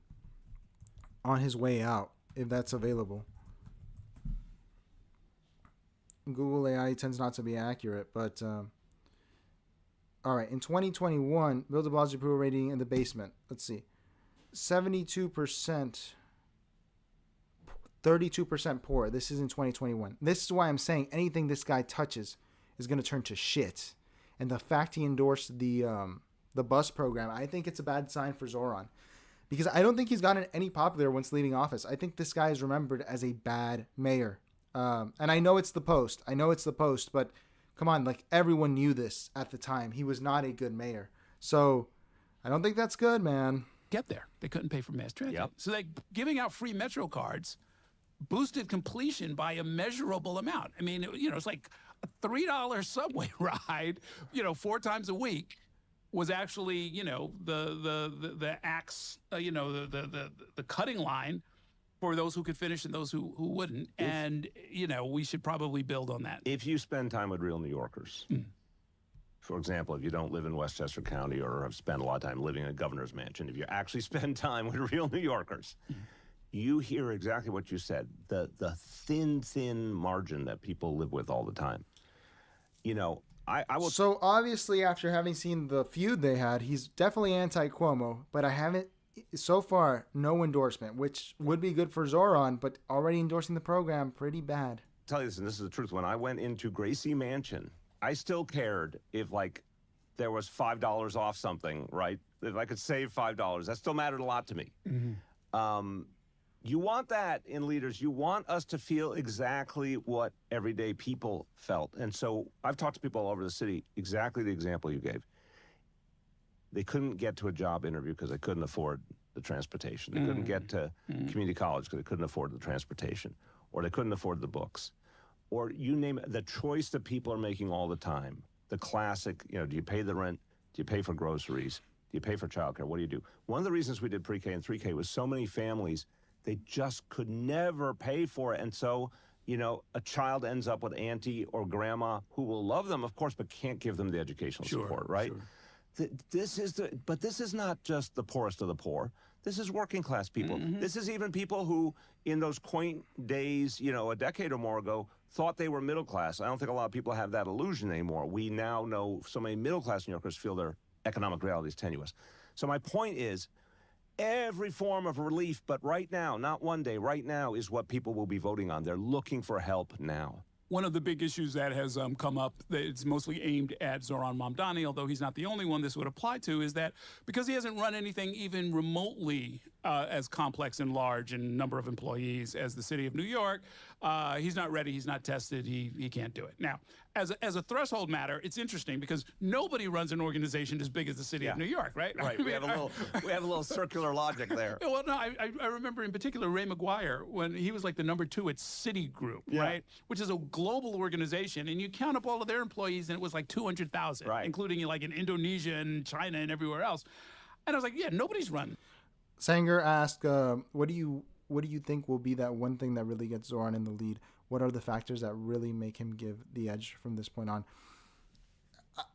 on his way out, if that's available? Google AI tends not to be accurate, but all right. In 2021, Bill de Blasio approval rating in the basement. Let's see, 72%. 32% poor. This is in 2021. This is why I'm saying anything this guy touches is going to turn to shit. And the fact he endorsed the bus program, I think it's a bad sign for Zohran. Because I don't think he's gotten any popular once leaving office. I think this guy is remembered as a bad mayor. And I know it's the Post. But come on, like everyone knew this at the time. He was not a good mayor. So I don't think that's good, man. Get there. They couldn't pay for mass transit. Yep. So they giving out free Metro cards boosted completion by a measurable amount. I mean, it's like a $3 subway ride, 4 times a week was actually, you know, the axe, you know, the cutting line for those who could finish and those who wouldn't. And, you know, we should probably build on that. If you spend time with real New Yorkers, for example, if you don't live in Westchester County or have spent a lot of time living in a governor's mansion, if you actually spend time with real New Yorkers, you hear exactly what you said, the thin margin that people live with all the time. You know, I will... So obviously, after having seen the feud they had, he's definitely anti-Cuomo, but I haven't, so far, no endorsement, which would be good for Zohran, but already endorsing the program, pretty bad. I'll tell you this, and this is the truth. When I went into Gracie Mansion, I still cared if, like, there was $5 off something, right? If I could save $5, that still mattered a lot to me. You want that in leaders. You want us to feel exactly what everyday people felt. And so I've talked to people all over the city, exactly the example you gave. They couldn't get to a job interview because they couldn't afford the transportation. They couldn't get to community college because they couldn't afford the transportation, or they couldn't afford the books, or you name it, the choice that people are making all the time. The classic, you know, do you pay the rent? Do you pay for groceries? Do you pay for childcare? What do you do? One of the reasons we did pre-K and 3K was so many families, they just could never pay for it. And so, you know, a child ends up with auntie or grandma who will love them, of course, but can't give them the educational support, right? This is not just the poorest of the poor. This is working class people. This is even people who, in those quaint days, you know, a decade or more ago, thought they were middle class. I don't think a lot of people have that illusion anymore. We now know so many middle class New Yorkers feel their economic reality is tenuous. So my point is, every form of relief, but right now, not one day, right now is what people will be voting on. They're looking for help now. One of the big issues that has come up, that it's mostly aimed at Zohran Mamdani, although he's not the only one this would apply to, is that because he hasn't run anything even remotely as complex and large in number of employees as the city of New York, he's not ready, he's not tested, he can't do it. Now, as a threshold matter, it's interesting because nobody runs an organization as big as the city of New York, right? Right. We have a little circular logic there. Well, no, I remember in particular Ray McGuire when he was like the #2 at Citigroup, right? Which is a global organization, and you count up all of their employees, and it was like 200,000, including like in Indonesia and China and everywhere else. And I was like, yeah, nobody's run. Sanger asked, what do you think will be that one thing that really gets Zohran in the lead? What are the factors that really make him give the edge from this point on?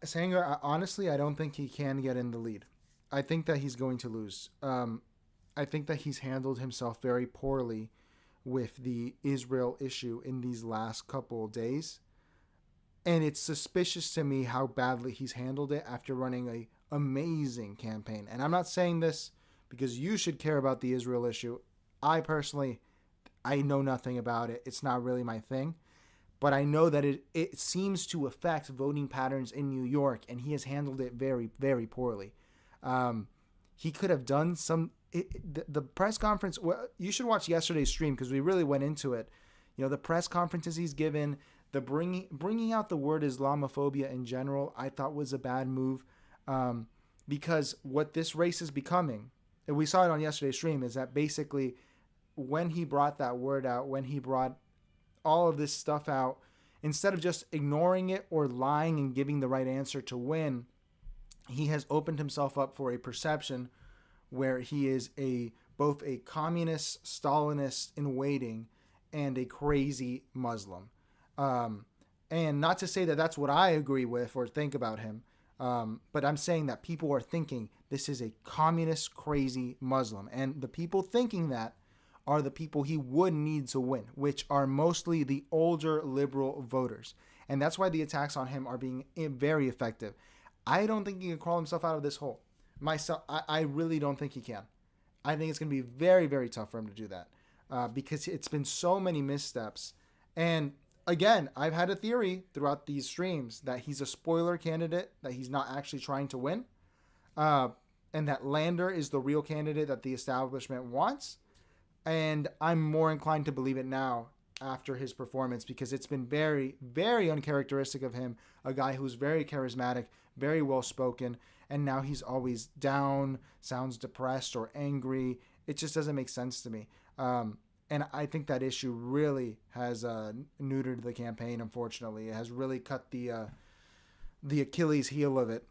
Sanger, honestly, I don't think he can get in the lead. I think that he's going to lose. I think that he's handled himself very poorly with the Israel issue in these last couple of days. And it's suspicious to me how badly he's handled it after running an amazing campaign. And I'm not saying this because you should care about the Israel issue. I personally, I know nothing about it. It's not really my thing. But I know that it seems to affect voting patterns in New York, and he has handled it very, very poorly. He could have done some... The press conference... Well, you should watch yesterday's stream because we really went into it. You know, the press conferences he's given, the bringing out the word Islamophobia in general, I thought was a bad move. Because what this race is becoming, and we saw it on yesterday's stream, is that basically when he brought that word out, when he brought all of this stuff out, instead of just ignoring it or lying and giving the right answer to win, he has opened himself up for a perception where he is both a communist, Stalinist in waiting and a crazy Muslim. And not to say that that's what I agree with or think about him, but I'm saying that people are thinking this is a communist, crazy Muslim. And the people thinking that are the people he would need to win, which are mostly the older liberal voters. And that's why the attacks on him are being very effective. I don't think he can crawl himself out of this hole. I really don't think he can. I think it's going to be very, very tough for him to do that because it's been so many missteps. And again, I've had a theory throughout these streams that he's a spoiler candidate, that he's not actually trying to win, and that Lander is the real candidate that the establishment wants. And I'm more inclined to believe it now after his performance because it's been very, very uncharacteristic of him, a guy who's very charismatic, very well-spoken, and now he's always down, sounds depressed or angry. It just doesn't make sense to me. And I think that issue really has neutered the campaign, unfortunately. It has really cut the Achilles heel of it.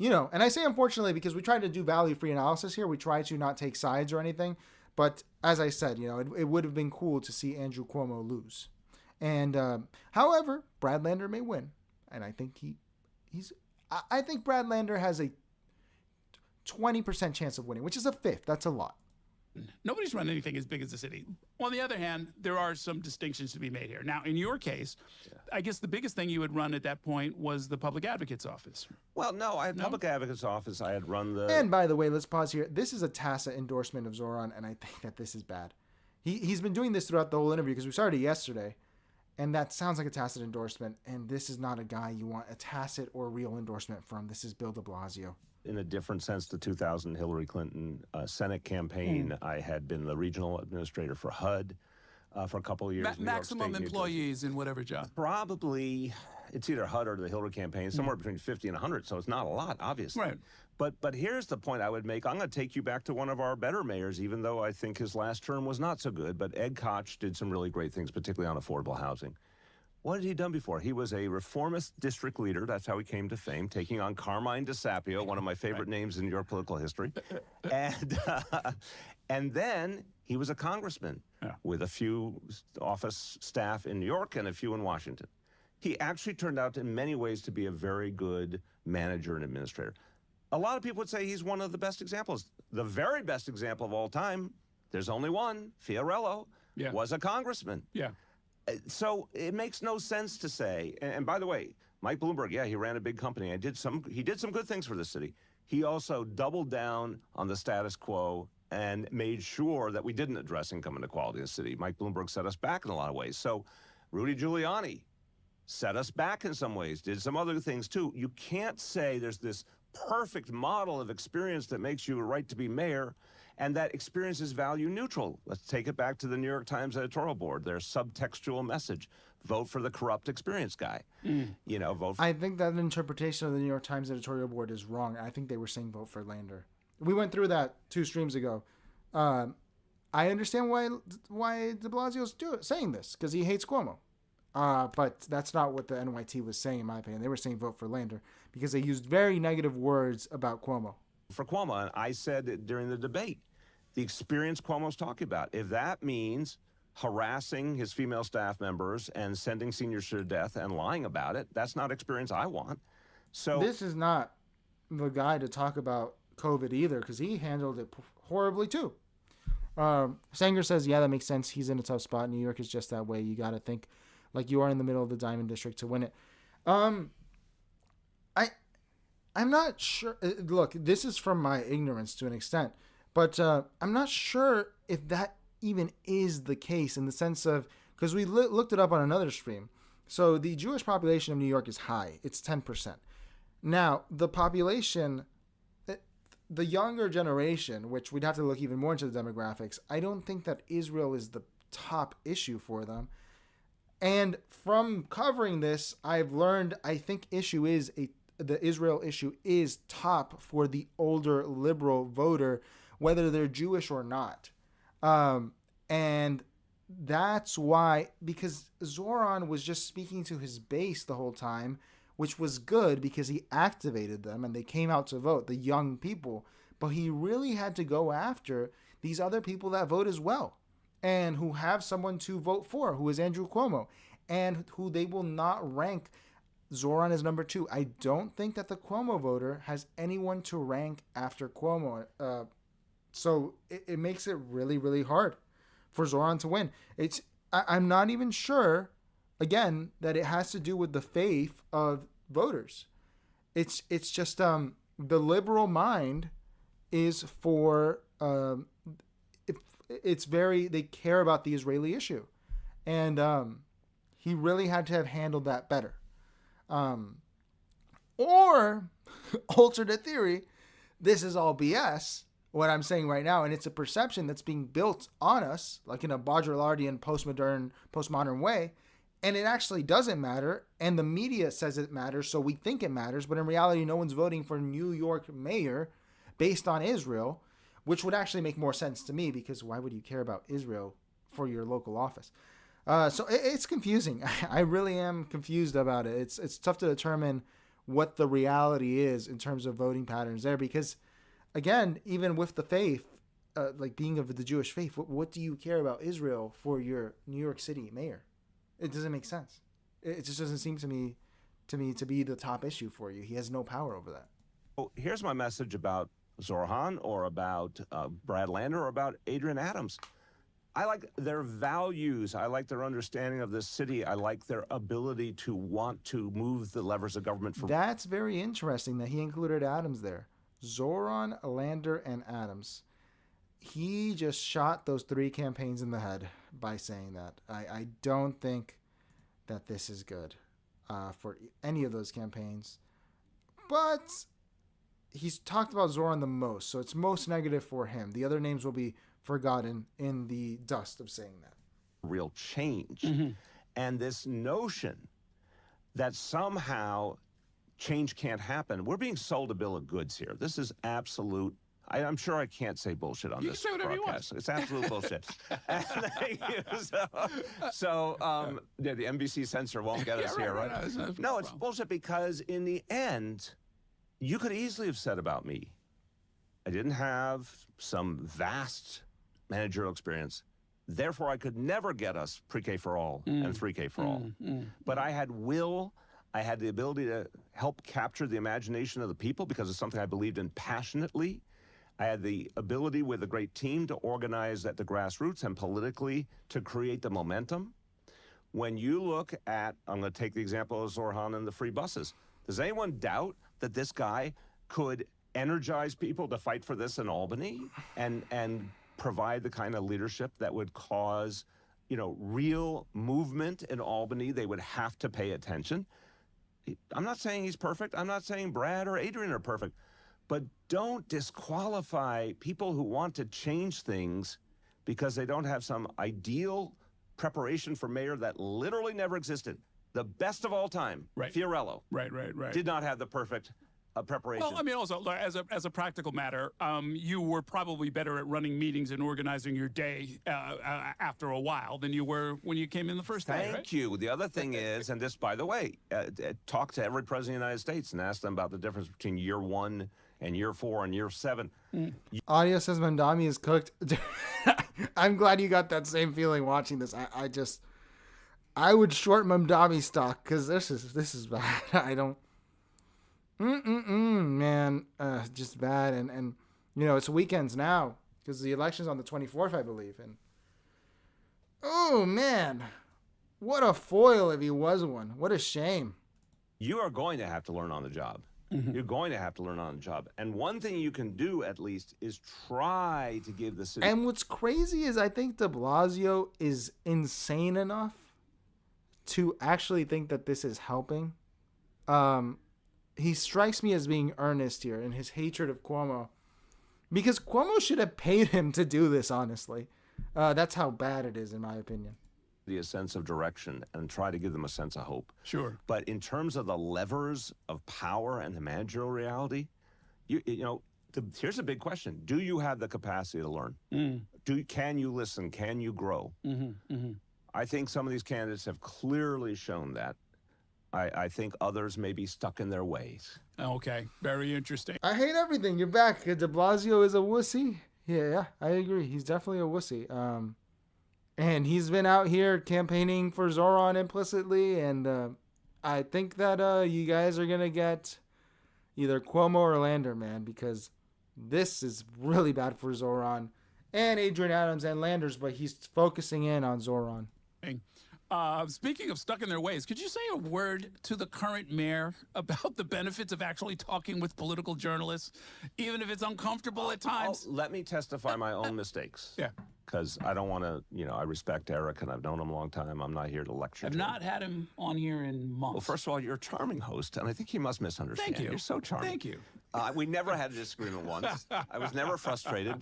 And I say unfortunately because we try to do value-free analysis here. We try to not take sides or anything. But as I said, it would have been cool to see Andrew Cuomo lose. And however, Brad Lander may win. And I think I think Brad Lander has a 20% chance of winning, which is a fifth. That's a lot. Nobody's run anything as big as the city. On the other hand, there are some distinctions to be made here. Now, in your case, I guess the biggest thing you had run at that point was the public advocate's office. Well, no, I had public advocate's office. I had run the... And by the way, let's pause here. This is a tacit endorsement of Zohran, and I think that this is bad. He's been doing this throughout the whole interview because we started yesterday, and that sounds like a tacit endorsement, and this is not a guy you want a tacit or real endorsement from. This is Bill de Blasio. In a different sense, the 2000 Hillary Clinton Senate campaign, I had been the regional administrator for HUD for a couple of years. Maximum employees in whatever job? Probably, it's either HUD or the Hillary campaign, somewhere between 50 and 100, so it's not a lot, obviously. Right. But here's the point I would make. I'm going to take you back to one of our better mayors, even though I think his last term was not so good. But Ed Koch did some really great things, particularly on affordable housing. What had he done before? He was a reformist district leader. That's how he came to fame, taking on Carmine DeSapio, one of my favorite names in your political history. And then he was a congressman with a few office staff in New York and a few in Washington. He actually turned out in many ways to be a very good manager and administrator. A lot of people would say he's one of the best examples. The very best example of all time, there's only one, Fiorello, was a congressman. Yeah. So it makes no sense to say, and by the way, Mike Bloomberg, he ran a big company. He did some good things for the city. He also doubled down on the status quo and made sure that we didn't address income inequality in the city. Mike Bloomberg set us back in a lot of ways. So Rudy Giuliani set us back in some ways, did some other things too. You can't say there's this perfect model of experience that makes you a right to be mayor, and that experience is value neutral. Let's take it back to the New York Times editorial board. Their subtextual message: vote for the corrupt experience guy. Vote for... I think that interpretation of the New York Times editorial board is wrong. I think they were saying vote for Lander. We went through that 2 streams ago. I understand why de Blasio's saying this, because he hates Cuomo. But that's not what the NYT was saying, in my opinion. They were saying vote for Lander because they used very negative words about Cuomo. For Cuomo, and I said during the debate, the experience Cuomo's talking about, if that means harassing his female staff members and sending seniors to their death and lying about it, that's not experience I want. So this is not the guy to talk about COVID either, because he handled it horribly too. Sanger says, yeah, that makes sense. He's in a tough spot. New York is just that way. You got to think like you are in the middle of the Diamond District to win it. I'm not sure. Look, this is from my ignorance to an extent, but I'm not sure if that even is the case in the sense of, because we looked it up on another stream. So the Jewish population of New York is high. It's 10%. Now, the population, the younger generation, which we'd have to look even more into the demographics, I don't think that Israel is the top issue for them. And from covering this, I've learned I think the Israel issue is top for the older liberal voter, whether they're Jewish or not. And that's why, because Zohran was just speaking to his base the whole time, which was good because he activated them and they came out to vote, the young people. But he really had to go after these other people that vote as well and who have someone to vote for, who is Andrew Cuomo, and who they will not rank Zohran as number 2. I don't think that the Cuomo voter has anyone to rank after Cuomo. So it makes it really, really hard for Zohran to win. I'm not even sure, again, that it has to do with the faith of voters. It's just the liberal mind is for they care about the Israeli issue, and he really had to have handled that better. Or alternate theory, this is all BS, what I'm saying right now, and it's a perception that's being built on us, like in a Baudrillardian postmodern way, and it actually doesn't matter, and the media says it matters, so we think it matters, but in reality, no one's voting for New York mayor based on Israel, which would actually make more sense to me, because why would you care about Israel for your local office? So it's confusing. I really am confused about it. It's tough to determine what the reality is in terms of voting patterns there. Because, again, even with the faith, like being of the Jewish faith, what do you care about Israel for your New York City mayor? It doesn't make sense. It just doesn't seem to me to be the top issue for you. He has no power over that. Well, here's my message about Zohran or about Brad Lander or about Adrian Adams. I like their values. I like their understanding of this city. I like their ability to want to move the levers of government. That's very interesting that he included Adams there. Zohran, Lander, and Adams. He just shot those 3 campaigns in the head by saying that. I don't think that this is good for any of those campaigns. But he's talked about Zohran the most, so it's most negative for him. The other names will be forgotten in the dust of saying that. Real change. And this notion that somehow change can't happen. We're being sold a bill of goods here. This is absolute. I'm sure I can't say bullshit on this. You can say whatever broadcast. you want. It's absolute bullshit. Thank you. So yeah, the NBC censor won't get us here, right? No, it's bullshit because in the end, you could easily have said about me, I didn't have some vast managerial experience. Therefore, I could never get us pre-K for all and 3K for all. But I had will. I had the ability to help capture the imagination of the people because it's something I believed in passionately. I had the ability with a great team to organize at the grassroots and politically to create the momentum. When you look at, I'm going to take the example of Zohran and the free buses. Does anyone doubt that this guy could energize people to fight for this in Albany and provide the kind of leadership that would cause, real movement in Albany? They would have to pay attention. I'm not saying he's perfect. I'm not saying Brad or Adrian are perfect. But don't disqualify people who want to change things because they don't have some ideal preparation for mayor that literally never existed. The best of all time, Fiorello, did not have the perfect preparation. Well, I mean, also as a practical matter, you were probably better at running meetings and organizing your day after a while than you were when you came in the first day. Thank you. The other thing is, and this, by the way, talk to every president of the United States and ask them about the difference between year 1 and year 4 and year 7. Audio says Mamdani is cooked. I'm glad you got that same feeling watching this. I would short Mamdani stock because this is bad. I don't. Man, just bad. And it's weekends now because the election's on the 24th, I believe. And oh man, what a foil if he was one. What a shame. You are going to have to learn on the job. You're going to have to learn on the job. And one thing you can do, at least, is try to give the city... And what's crazy is I think de Blasio is insane enough to actually think that this is helping. He strikes me as being earnest here in his hatred of Cuomo. Because Cuomo should have paid him to do this, honestly. That's how bad it is, in my opinion. A sense of direction and try to give them a sense of hope. Sure. But in terms of the levers of power and the managerial reality, here's a big question. Do you have the capacity to learn? Can you listen? Can you grow? I think some of these candidates have clearly shown that. I think others may be stuck in their ways. Okay. Very interesting. I hate everything. You're back. De Blasio is a wussy. Yeah, I agree. He's definitely a wussy. And he's been out here campaigning for Zohran implicitly, and I think that you guys are going to get either Cuomo or Lander, man, because this is really bad for Zohran and Adrian Adams and Landers, but he's focusing in on Zohran. Speaking of stuck in their ways, could you say a word to the current mayor about the benefits of actually talking with political journalists, even if it's uncomfortable at times? Let me testify my own mistakes. Yeah. Because I don't want to, I respect Eric and I've known him a long time. I'm not here to lecture. I've not had him on here in months. Well, first of all, you're a charming host, and I think you must misunderstand. Thank you. You're so charming. Thank you. We never had a disagreement once. I was never frustrated.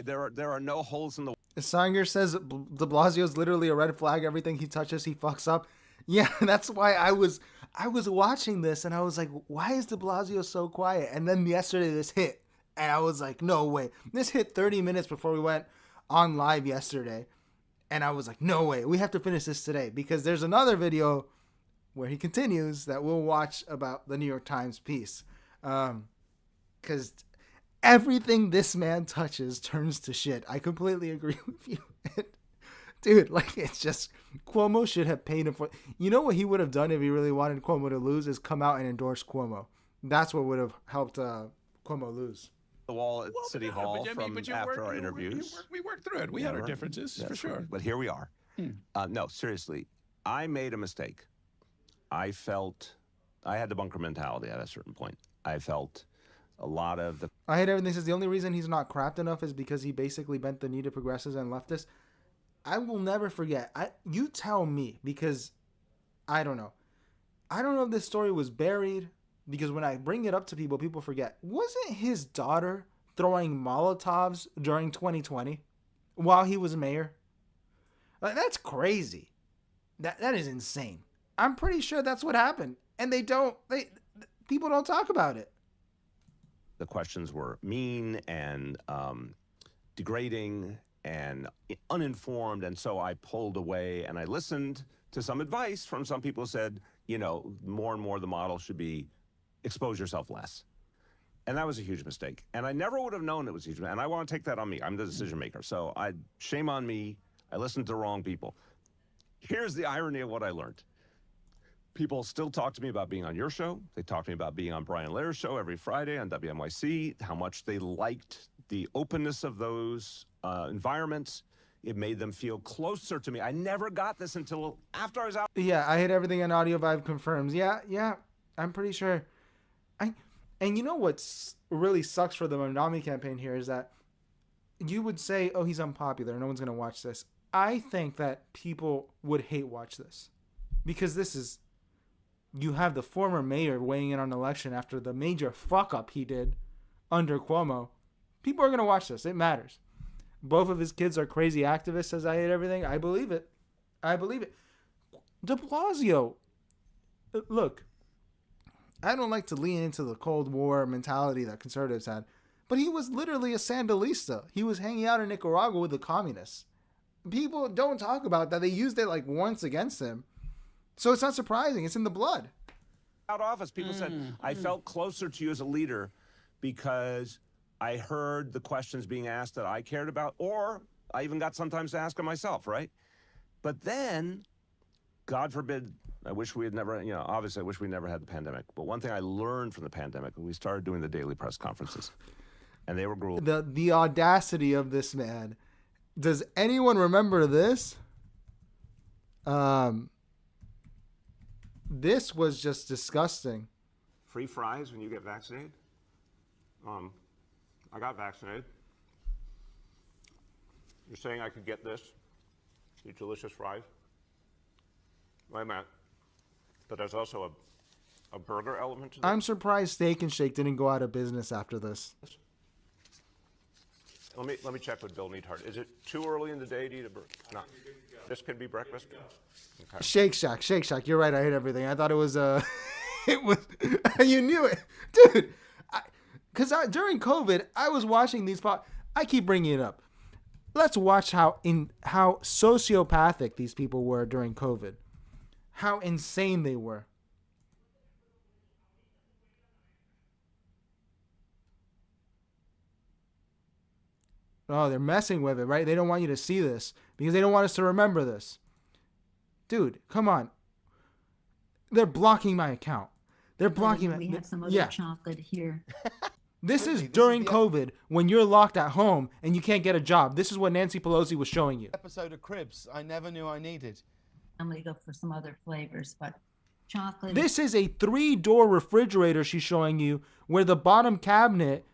There are no holes in the... Sanger says de Blasio is literally a red flag. Everything he touches, he fucks up. Yeah, that's why I was watching this, and I was like, why is de Blasio so quiet? And then yesterday this hit, and I was like, no way. This hit 30 minutes before we went on live yesterday, and I was like, no way, we have to finish this today because there's another video where he continues that we'll watch about the New York Times piece. Because everything this man touches turns to shit. I completely agree with you. Dude, like, it's just, Cuomo should have paid him for. You know what he would have done if he really wanted Cuomo to lose is come out and endorse Cuomo. That's what would have helped Cuomo lose. The wall at City Hall after our interviews. We worked through it. We had our differences, for sure. But here we are. No, seriously, I made a mistake. I felt I had the bunker mentality at a certain point. I felt a lot of the... I hate everything. Says the only reason he's not crapped enough is because he basically bent the knee to progressives and leftists. I will never forget. You tell me, because I don't know. I don't know if this story was buried, because when I bring it up to people, people forget. Wasn't his daughter throwing Molotovs during 2020 while he was mayor? Like, that's crazy. That is insane. I'm pretty sure that's what happened. And people don't talk about it. The questions were mean and degrading and uninformed, and so I pulled away and I listened to some advice from some people who said, more and more the model should be expose yourself less. And that was a huge mistake. And I never would have known it was a huge mistake. And I want to take that on me. I'm the decision maker. So shame on me. I listened to the wrong people. Here's the irony of what I learned. People still talk to me about being on your show. They talk to me about being on Brian Lair's show every Friday on WNYC, how much they liked the openness of those environments. It made them feel closer to me. I never got this until after I was out. Yeah, I hit everything on Audio Vibe confirms. Yeah, I'm pretty sure. And you know what's really sucks for the Mamdani campaign here is that you would say, oh, he's unpopular. No one's going to watch this. I think that people would hate watch this. Because this is... You have the former mayor weighing in on an election after the major fuck-up he did under Cuomo. People are going to watch this. It matters. Both of his kids are crazy activists, says I hate everything. I believe it. De Blasio. Look, I don't like to lean into the Cold War mentality that conservatives had, but he was literally a Sandinista. He was hanging out in Nicaragua with the communists. People don't talk about that. They used it like once against him. So it's not surprising. It's in the blood. Out office, people said, I felt closer to you as a leader because I heard the questions being asked that I cared about, or I even got sometimes to ask them myself, right? But then, God forbid, I wish we had never, obviously I wish we never had the pandemic. But one thing I learned from the pandemic, we started doing the daily press conferences. And they were grueling. The audacity of this man. Does anyone remember this? This was just disgusting. Free fries when you get vaccinated? I got vaccinated. You're saying I could get this? These delicious fries? Wait a minute. But there's also a burger element to this? I'm surprised Steak and Shake didn't go out of business after this. Let me check with Bill Neathart. Is it too early in the day to eat a burger? No. This could be breakfast? Okay. Shake Shack. You're right. I hate everything. I thought it was it was. You knew it, dude. Because during COVID, I was watching these. I keep bringing it up. Let's watch how sociopathic these people were during COVID. How insane they were. Oh, they're messing with it, right? They don't want you to see this because they don't want us to remember this. Dude, come on. They're blocking my account. They're blocking my... We have some other chocolate here. This is during COVID when you're locked at home and you can't get a job. This is what Nancy Pelosi was showing you. Episode of Cribs I never knew I needed. I'm going to go for some other flavors, but chocolate... This is a 3-door refrigerator she's showing you where the bottom cabinet...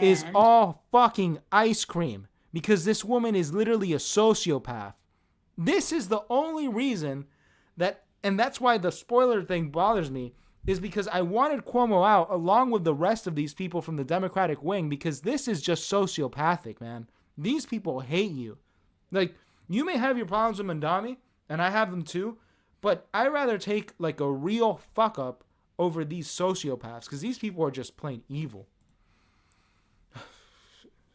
is all fucking ice cream because this woman is literally a sociopath. This is the only reason that, and that's why the spoiler thing bothers me, is because I wanted Cuomo out along with the rest of these people from the Democratic wing because this is just sociopathic, man. These people hate you. Like, you may have your problems with Mamdani, and I have them too, but I'd rather take like a real fuck up over these sociopaths because these people are just plain evil.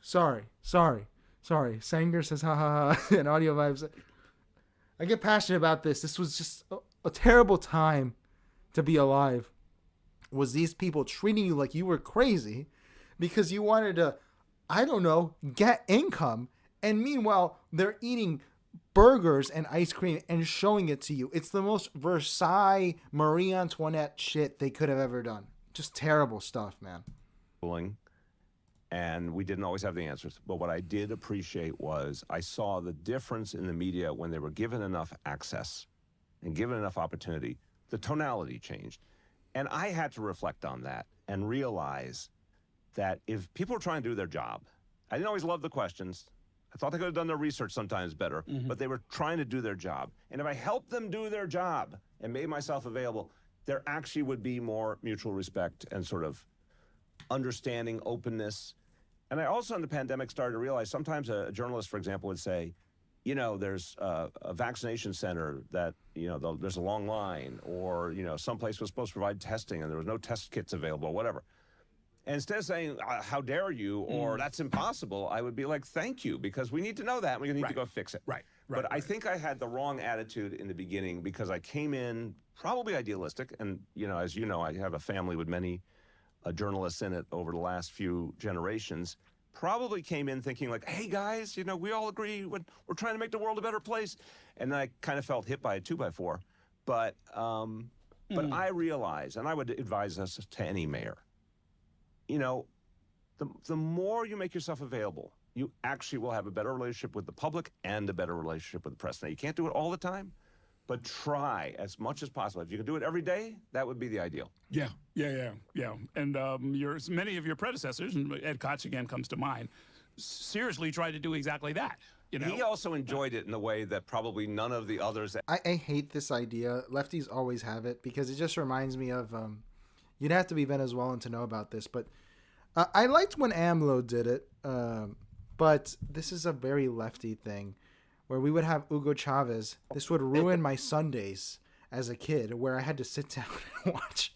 Sorry. Sanger says, ha ha ha, and Audio Vibes. I get passionate about this. This was just a terrible time to be alive was these people treating you like you were crazy because you wanted to, I don't know, get income. And meanwhile, they're eating burgers and ice cream and showing it to you. It's the most Versailles Marie Antoinette shit they could have ever done. Just terrible stuff, man. And we didn't always have the answers. But what I did appreciate was I saw the difference in the media when they were given enough access and given enough opportunity. The tonality changed. And I had to reflect on that and realize that if people were trying to do their job, I didn't always love the questions. I thought they could have done their research sometimes better, but they were trying to do their job. And if I helped them do their job and made myself available, there actually would be more mutual respect and sort of understanding, openness. And I also in the pandemic started to realize sometimes a journalist, for example, would say, you know, there's a vaccination center that, you know, there's a long line, or, you know, someplace was supposed to provide testing and there was no test kits available, whatever. And instead of saying, how dare you, or that's impossible, I would be like, thank you, because we need to know that and we need to go fix it. But I think I had the wrong attitude in the beginning because I came in probably idealistic. And, you know, as you know, I have a family with many journalists in it over the last few generations. Probably came in thinking like, hey guys, you know, we all agree we're trying to make the world a better place. And then I kind of felt hit by a 2x4. But I realize, and I would advise this to any mayor, you know, the more you make yourself available, you actually will have a better relationship with the public and a better relationship with the press. Now, you can't do it all the time, but try as much as possible. If you can do it every day, that would be the ideal. Yeah. And many of your predecessors, and Ed Koch again comes to mind, seriously tried to do exactly that. You know? He also enjoyed it in a way that probably none of the others. I hate this idea. Lefties always have it because it just reminds me of, you'd have to be Venezuelan to know about this, but I liked when AMLO did it, but this is a very lefty thing where we would have Hugo Chavez. This would ruin my Sundays as a kid where I had to sit down and watch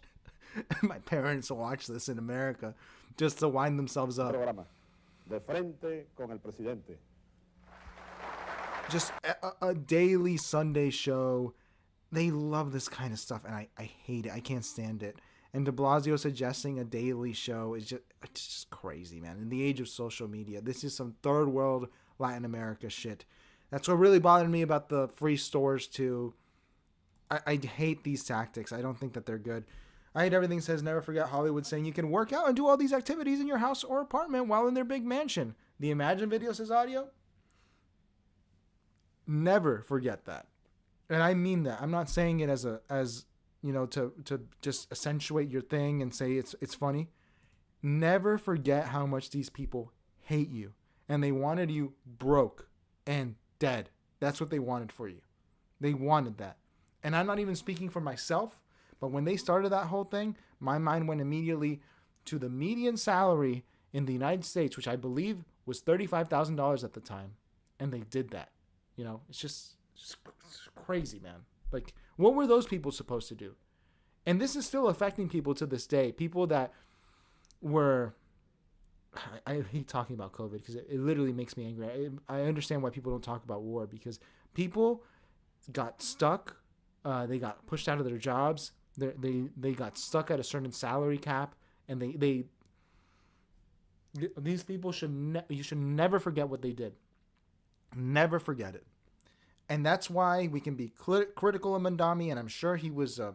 my parents watch this in America just to wind themselves up. De frente con el presidente. Just a daily Sunday show. They love this kind of stuff, and I hate it. I can't stand it. And de Blasio suggesting a daily show is it's just crazy, man. In the age of social media, this is some third world Latin America shit. That's what really bothered me about the free stores too. I hate these tactics. I don't think that they're good. I hate everything says never forget Hollywood saying you can work out and do all these activities in your house or apartment while in their big mansion. The Imagine video says audio. Never forget that. And I mean that. I'm not saying it as you know, to just accentuate your thing and say it's funny. Never forget how much these people hate you. And they wanted you broke and dead. That's what they wanted for you. They wanted that. And I'm not even speaking for myself, but when they started that whole thing, my mind went immediately to the median salary in the United States, which I believe was $35,000 at the time. And they did that. You know, it's just crazy, man. Like, what were those people supposed to do? And this is still affecting people to this day. People that were... I hate talking about COVID because it literally makes me angry. I understand why people don't talk about war, because people got stuck. They got pushed out of their jobs. They got stuck at a certain salary cap. And these people you should never forget what they did. Never forget it. And that's why we can be critical of Mamdani, and I'm sure he was a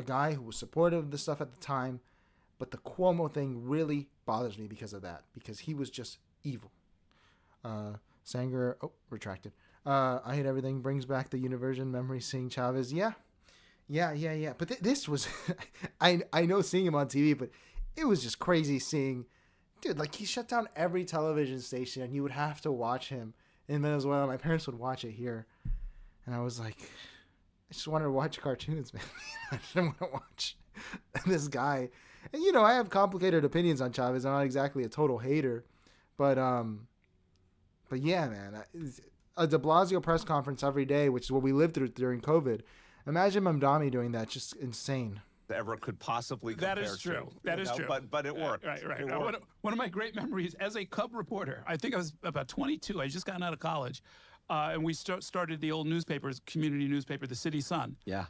guy who was supportive of this stuff at the time. But the Cuomo thing really bothers me because of that, because he was just evil. Sanger, retracted. I Hate Everything brings back the Universion memory seeing Chavez. Yeah. But this was, I know seeing him on TV, but it was just crazy seeing, dude, like he shut down every television station and you would have to watch him in Venezuela. My parents would watch it here. And I was like, I just wanted to watch cartoons, man. I didn't want to watch this guy. And, you know, I have complicated opinions on Chavez. I'm not exactly a total hater. But yeah, man. A de Blasio press conference every day, which is what we lived through during COVID. Imagine Mamdani doing that. Just insane. Ever could possibly compare That is true. That is true. But it worked. Right. It worked. One of my great memories as a Cub reporter, I think I was about 22. I just gotten out of college. And we started the old newspapers, community newspaper, the City Sun. Yeah.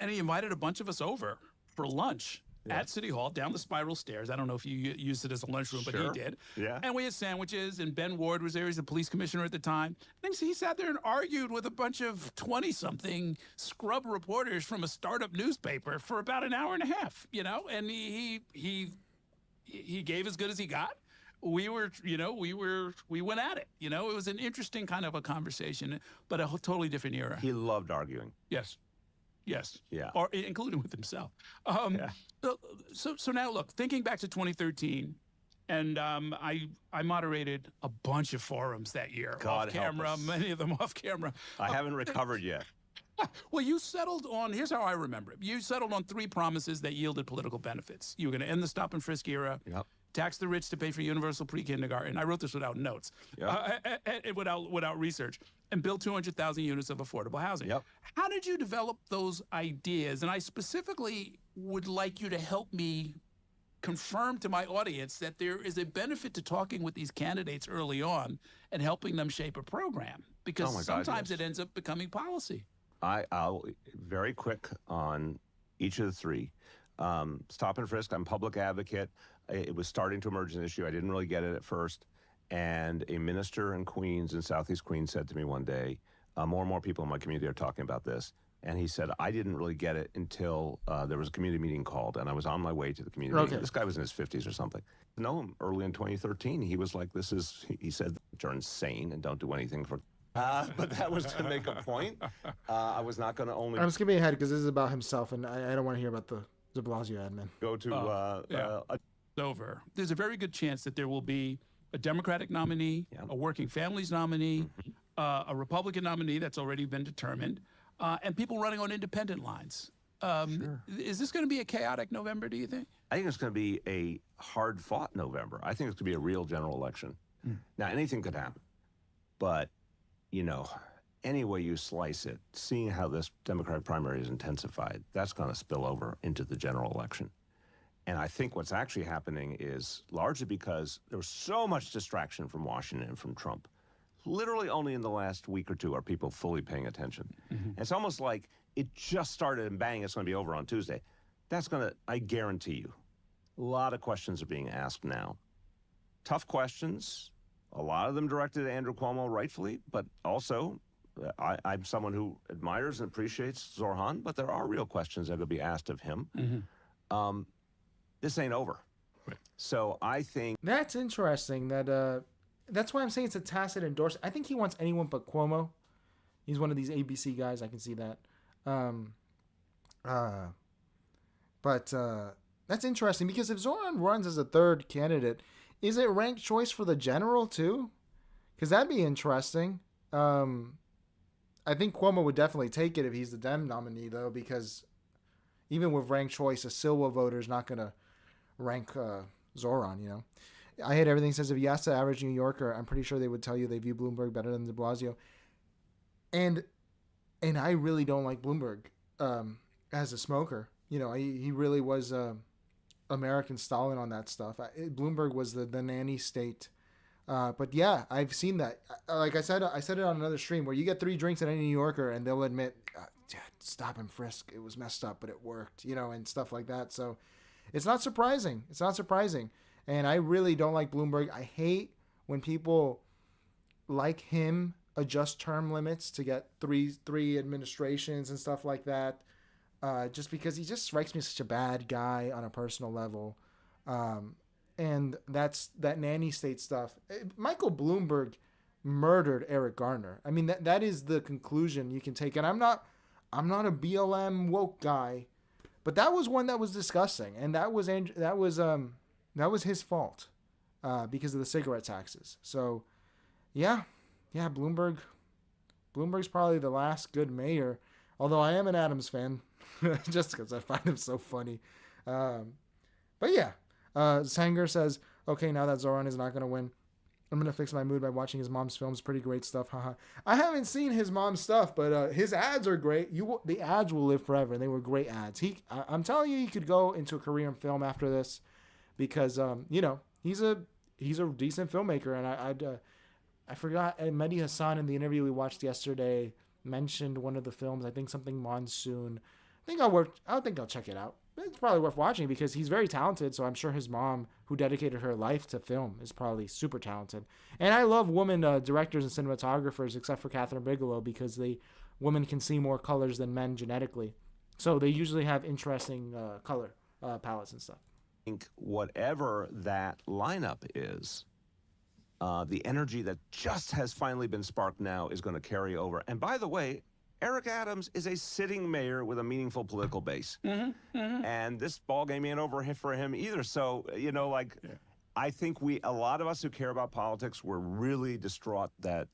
and he invited a bunch of us over for lunch at City Hall, down the spiral stairs. I don't know if you used it as a lunchroom, but he did. Yeah. And we had sandwiches, and Ben Ward was there. He's the police commissioner at the time. And he sat there and argued with a bunch of 20-something scrub reporters from a startup newspaper for about an hour and a half, you know? And he gave as good as he got. We went at it, you know? It was an interesting kind of a conversation, but a totally different era. He loved arguing. Yes. Yes. Yeah. Or including with himself. So now look, thinking back to 2013, and I moderated a bunch of forums that year. God off camera, help us. many of them off camera. I haven't recovered yet. Well, you settled on, here's how I remember it. You settled on 3 promises that yielded political benefits. You were going to end the stop and frisk era, tax the rich to pay for universal pre-kindergarten. I wrote this without notes, without research, and build 200,000 units of affordable housing. How did you develop those ideas? And I specifically would like you to help me confirm to my audience that there is a benefit to talking with these candidates early on and helping them shape a program, because sometimes it ends up becoming policy. I'll very quick on each of the 3. Stop and frisk, I'm public advocate. It was starting to emerge as an issue. I didn't really get it at first. And a minister in Queens, in Southeast Queens, said to me one day, more and more people in my community are talking about this. And he said, I didn't really get it until there was a community meeting called, and I was on my way to the community meeting. This guy was in his 50s or something. I know him early in 2013. He was like, he said, you're insane and don't do anything for... but that was to make a point. I was not going to only... I'm skipping ahead because this is about himself, and I don't want to hear about the de Blasio admin. Go to... over. There's a very good chance that there will be a Democratic nominee, a working families nominee, a Republican nominee that's already been determined, and people running on independent lines. Is this going to be a chaotic November, do you think? I think it's going to be a hard-fought November. I think it's going to be a real general election. Now, anything could happen. But, you know, any way you slice it, seeing how this Democratic primary is intensified, that's going to spill over into the general election. And I think what's actually happening is largely because there was so much distraction from Washington and from Trump. Literally only in the last week or 2 are people fully paying attention. It's almost like it just started and bang, it's going to be over on Tuesday. That's going to, I guarantee you, a lot of questions are being asked now. Tough questions, a lot of them directed at Andrew Cuomo rightfully, but also I'm someone who admires and appreciates Zohran, but there are real questions that will be asked of him. This ain't over. So I think... That's interesting. That's why I'm saying it's a tacit endorsement. I think he wants anyone but Cuomo. He's one of these ABC guys. I can see that. But that's interesting because if Zohran runs as a 3rd candidate, is it ranked choice for the general too? Because that'd be interesting. I think Cuomo would definitely take it if he's the Dem nominee, though, because even with ranked choice, a Silva voter is not going to rank Zohran, you know. I had everything says if you ask the average New Yorker, I'm pretty sure they would tell you they view Bloomberg better than de Blasio. And I really don't like Bloomberg as a smoker. You know, he really was American Stalin on that stuff. Bloomberg was the nanny state. But yeah, I've seen that. Like I said it on another stream where you get 3 drinks at any New Yorker and they'll admit, stop and frisk, it was messed up, but it worked, you know, and stuff like that. So it's not surprising. It's not surprising. And I really don't like Bloomberg. I hate when people like him adjust term limits to get three administrations and stuff like that. Just because he just strikes me as such a bad guy on a personal level. And that's that nanny state stuff. Michael Bloomberg murdered Eric Garner. I mean, that is the conclusion you can take. And I'm not a BLM woke guy, but that was one that was disgusting. And that was his fault because of the cigarette taxes. So yeah, Bloomberg's probably the last good mayor, although I am an Adams fan just because I find him so funny. But yeah, Sanger says, okay, now that Zohran is not going to win, I'm going to fix my mood by watching his mom's films. Pretty great stuff. Haha. I haven't seen his mom's stuff, but his ads are great. The ads will live forever, and they were great ads. I'm telling you, he could go into a career in film after this because, you know, he's a decent filmmaker. And I forgot, Mehdi Hassan in the interview we watched yesterday mentioned one of the films, I think something Monsoon, I think I'll check it out. It's probably worth watching because he's very talented. So I'm sure his mom, who dedicated her life to film, is probably super talented. And I love women directors and cinematographers, except for Catherine Bigelow, because women can see more colors than men genetically. So they usually have interesting color palettes and stuff. I think whatever that lineup is, the energy that just has finally been sparked now is going to carry over. And by the way, Eric Adams is a sitting mayor with a meaningful political base. And this ballgame ain't over for him either. So, I think a lot of us who care about politics were really distraught that,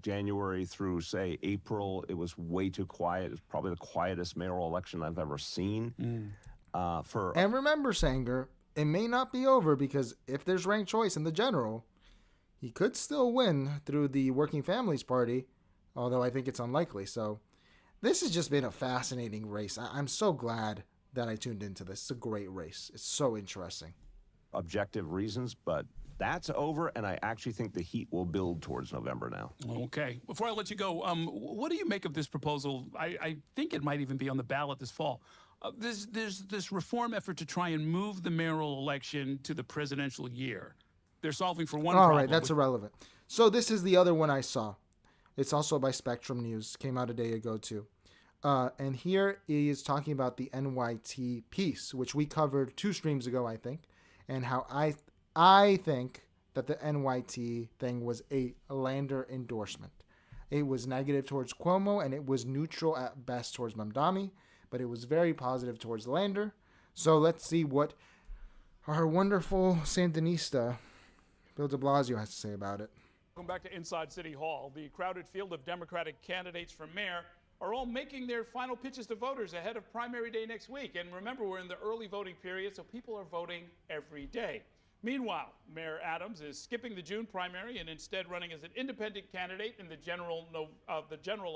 January through, say, April, it was way too quiet. It was probably the quietest mayoral election I've ever seen. And remember, Sanger, it may not be over because if there's ranked choice in the general, he could still win through the Working Families Party, although I think it's unlikely. So this has just been a fascinating race. I'm so glad that I tuned into this. It's a great race. It's so interesting. Objective reasons, but that's over, and I actually think the heat will build towards November now. Okay. Before I let you go, what do you make of this proposal? I think it might even be on the ballot this fall. There's this reform effort to try and move the mayoral election to the presidential year. They're solving for one problem. All right, that's irrelevant. So this is the other one I saw. It's also by Spectrum News. Came out a day ago, too. And here is talking about the NYT piece, which we covered 2 streams ago, I think, and how I think that the NYT thing was a Lander endorsement. It was negative towards Cuomo, and it was neutral at best towards Mamdani, but it was very positive towards Lander. So let's see what our wonderful Sandinista, Bill de Blasio, has to say about it. Welcome back to Inside City Hall. The crowded field of Democratic candidates for mayor are all making their final pitches to voters ahead of primary day next week. And remember, we're in the early voting period, so people are voting every day. Meanwhile, Mayor Adams is skipping the June primary and instead running as an independent candidate in the general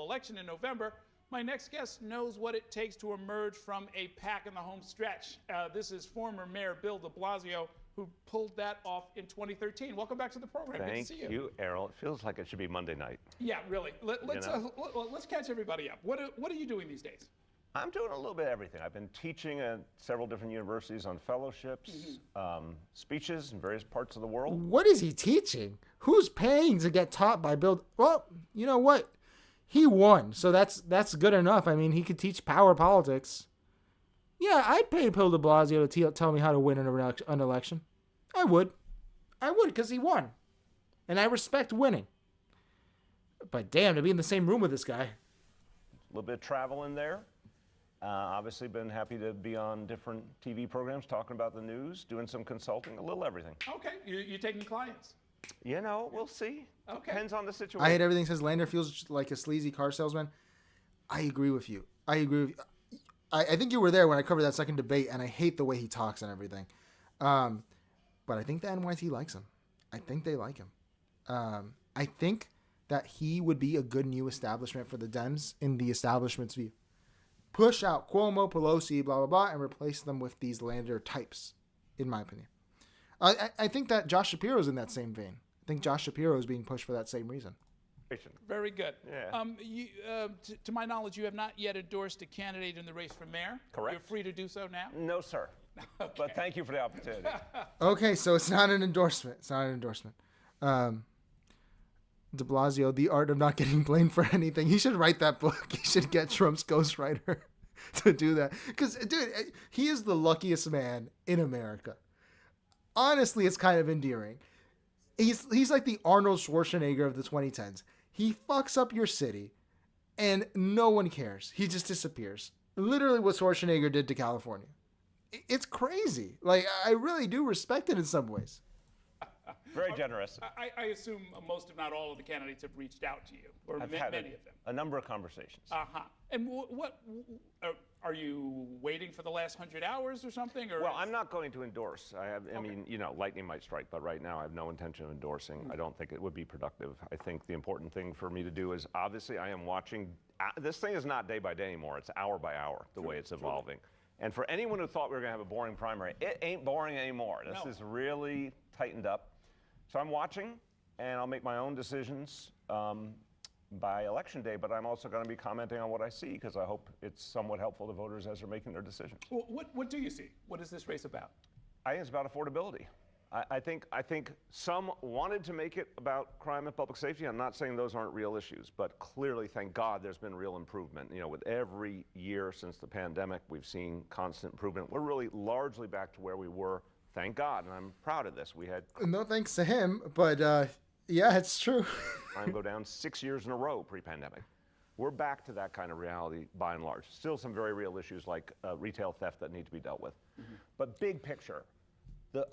election in November. My next guest knows what it takes to emerge from a pack in the home stretch. This is former Mayor Bill de Blasio, who pulled that off in 2013. Welcome back to the program. Thank Good to see you. you, Errol. It feels like it should be Monday night. Yeah, really. Let's catch everybody up. What are you doing these days? I'm doing a little bit of everything. I've been teaching at several different universities on fellowships, speeches in various parts of the world. What is he teaching? Who's paying to get taught by Bill? Well, you know what? He won, so that's good enough. I mean, he could teach power politics. Yeah, I'd pay Bill de Blasio to tell me how to win an election. I would, because he won. And I respect winning. But damn, to be in the same room with this guy. A little bit of travel in there. Obviously been happy to be on different TV programs talking about the news, doing some consulting, a little everything. Okay, you're taking clients. We'll see. Okay. Depends on the situation. I hate everything says Lander feels like a sleazy car salesman. I agree with you. I think you were there when I covered that second debate, and I hate the way he talks and everything. But I think the NYT likes him. I think they like him. I think that he would be a good new establishment for the Dems in the establishment's view. Push out Cuomo, Pelosi, blah, blah, blah, and replace them with these Lander types, in my opinion. I think that Josh Shapiro's in that same vein. I think Josh Shapiro is being pushed for that same reason. Very good. Yeah. To my knowledge, you have not yet endorsed a candidate in the race for mayor. Correct. You're free to do so now? No, sir. Okay. But thank you for the opportunity. Okay, so it's not an endorsement. De Blasio, The Art of Not Getting Blamed for Anything. He should write that book. He should get Trump's ghostwriter to do that. Because, dude, he is the luckiest man in America. Honestly, it's kind of endearing. He's like the Arnold Schwarzenegger of the 2010s. He fucks up your city, and no one cares. He just disappears. Literally what Schwarzenegger did to California. It's crazy. Like, I really do respect it in some ways. Very generous. I assume most, if not all, of the candidates have reached out to you, or I've many had of them. a number of conversations. And what are you waiting for the last 100 hours or something? Or Well, I'm not going to endorse. I mean, lightning might strike, but right now I have no intention of endorsing. I don't think it would be productive. I think the important thing for me to do is, obviously, I am watching. This thing is not day by day anymore. It's hour by hour, the way it's evolving. And for anyone who thought we were going to have a boring primary, it ain't boring anymore. This is really tightened up. So I'm watching, and I'll make my own decisions. by Election Day, but I'm also going to be commenting on what I see because I hope it's somewhat helpful to voters as they're making their decisions. Well, what do you see? What is this race about? I think it's about affordability. I think some wanted to make it about crime and public safety. I'm not saying those aren't real issues, but clearly, thank God, there's been real improvement. You know, with every year since the pandemic, we've seen constant improvement. We're really largely back to where we were, thank God, and I'm proud of this. We had no thanks to him, but yeah, it's true. crime go down 6 years in a row pre-pandemic. We're back to that kind of reality by and large. Still some very real issues like retail theft that need to be dealt with. But big picture.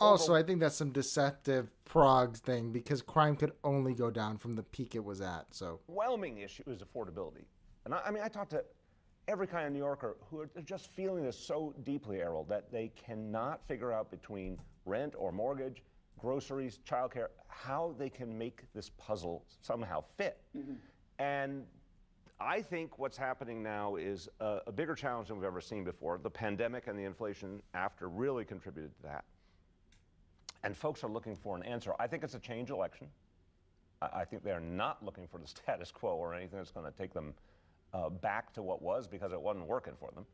Also, I think that's some deceptive prog thing because crime could only go down from the peak it was at. So overwhelming issue is affordability. And I mean, I talk to every kind of New Yorker who are just feeling this so deeply, Errol, that they cannot figure out between rent or mortgage, groceries, childcare, how they can make this puzzle somehow fit. And I think what's happening now is a bigger challenge than we've ever seen before. The pandemic and the inflation after really contributed to that. And folks are looking for an answer. I think it's a change election. I think they're not looking for the status quo or anything that's going to take them back to what was because it wasn't working for them.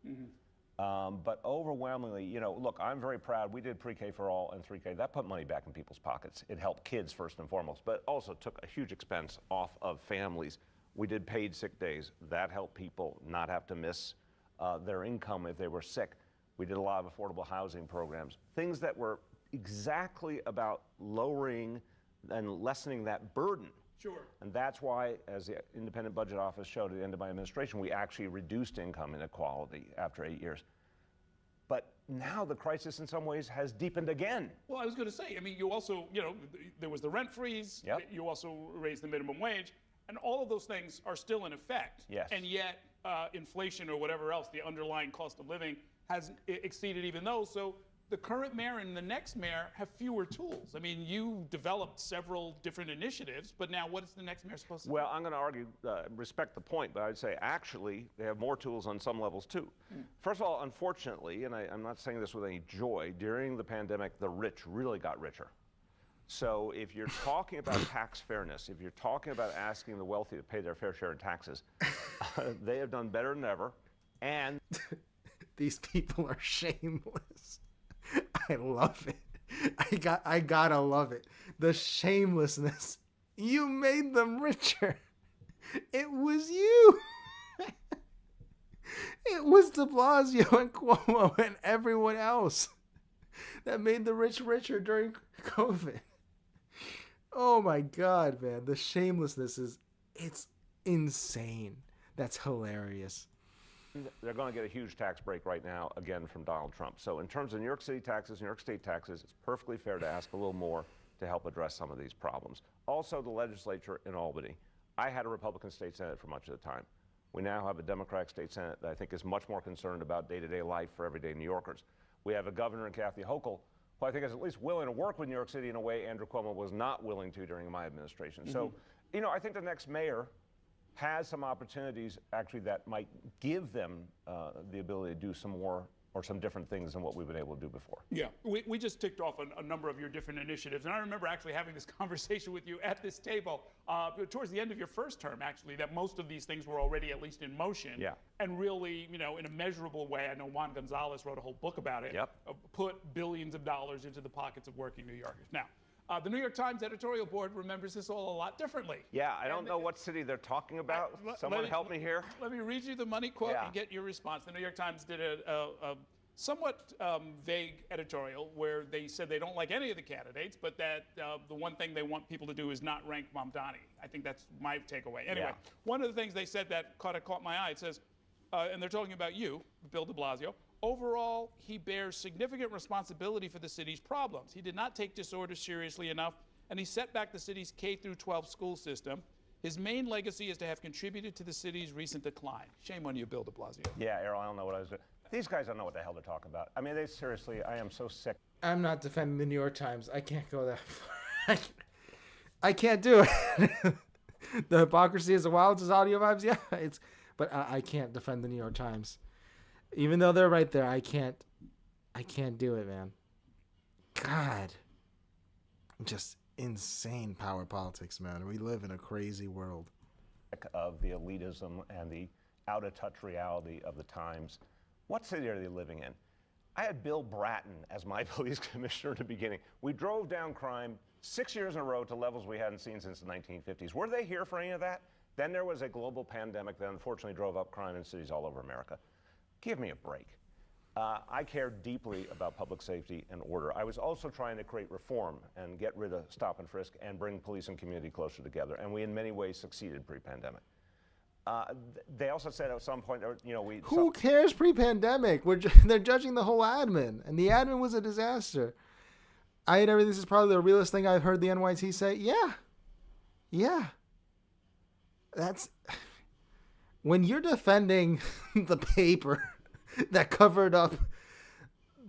But overwhelmingly, you know, look, I'm very proud. We did pre-K for all and 3K. That put money back in people's pockets. It helped kids first and foremost, but also took a huge expense off of families. We did paid sick days. That helped people not have to miss their income if they were sick. We did a lot of affordable housing programs, things that were exactly about lowering and lessening that burden. Sure. And that's why, as the Independent Budget Office showed at the end of my administration, we actually reduced income inequality after 8 years. But now the crisis in some ways has deepened again. Well, I was going to say, I mean, you also, you know, there was the rent freeze. Yep. You also raised the minimum wage. And all of those things are still in effect. Yes. And yet inflation or whatever else, the underlying cost of living, has exceeded even those. So the current mayor and the next mayor have fewer tools. I mean, you developed several different initiatives, but now what is the next mayor supposed to do? Well, I'm going to argue, respect the point, but I'd say actually they have more tools on some levels too. First of all, unfortunately, and I'm not saying this with any joy, during the pandemic, the rich really got richer. So if you're talking about tax fairness, if you're talking about asking the wealthy to pay their fair share in taxes, they have done better than ever. And these people are shameless. I love it. I gotta love it. The shamelessness. You made them richer. It was you. It was de Blasio and Cuomo and everyone else that made the rich richer during COVID. Oh my God, man. The shamelessness it's insane. That's hilarious. They're going to get a huge tax break right now, again, from Donald Trump. So in terms of New York City taxes, New York State taxes, it's perfectly fair to ask a little more to help address some of these problems. Also, the legislature in Albany. I had a Republican state senate for much of the time. We now have a Democratic state senate that I think is much more concerned about day-to-day life for everyday New Yorkers. We have a governor in Kathy Hochul, who I think is at least willing to work with New York City in a way Andrew Cuomo was not willing to during my administration. So, you know, I think the next mayor has some opportunities actually that might give them the ability to do some more or some different things than what we've been able to do before. Yeah, we just ticked off a number of your different initiatives, and I remember actually having this conversation with you at this table towards the end of your first term, actually, that most of these things were already at least in motion. Yeah. And really, you know, in a measurable way, I know Juan Gonzalez wrote a whole book about it, put billions of dollars into the pockets of working New Yorkers. Now, the New York Times editorial board remembers this all a lot differently. Yeah, I don't know what city they're talking about. Someone help me here. Let me read you the money quote and get your response. The New York Times did a somewhat vague editorial where they said they don't like any of the candidates, but that the one thing they want people to do is not rank Mamdani. I think that's my takeaway. Anyway, one of the things they said that caught my eye, it says, and they're talking about you, Bill de Blasio, overall, he bears significant responsibility for the city's problems. He did not take disorders seriously enough, and he set back the city's K-12 school system. His main legacy is to have contributed to the city's recent decline. Shame on you, Bill de Blasio. Yeah, Errol, I don't know what I was doing. These guys don't know what the hell they're talking about. I mean, they seriously, I am so sick. I'm not defending the New York Times. I can't go that far. I can't do it. The hypocrisy is a wild as audio vibes. Yeah, but I can't defend the New York Times. Even though they're right there, I can't do it, man. God. Just insane power politics, man. We live in a crazy world. sick of the elitism and the out-of-touch reality of the times. What city are they living in? I had Bill Bratton as my police commissioner at the beginning. We drove down crime 6 years in a row to levels we hadn't seen since the 1950s. Were they here for any of that? Then there was a global pandemic that unfortunately drove up crime in cities all over America. Give me a break. I care deeply about public safety and order. I was also trying to create reform and get rid of stop and frisk and bring police and community closer together. And we in many ways succeeded pre-pandemic. They also said at some point, Who cares pre-pandemic? They're judging the whole admin, and the admin was a disaster. This is probably the realest thing I've heard the NYT say. Yeah. That's when you're defending the paper that covered up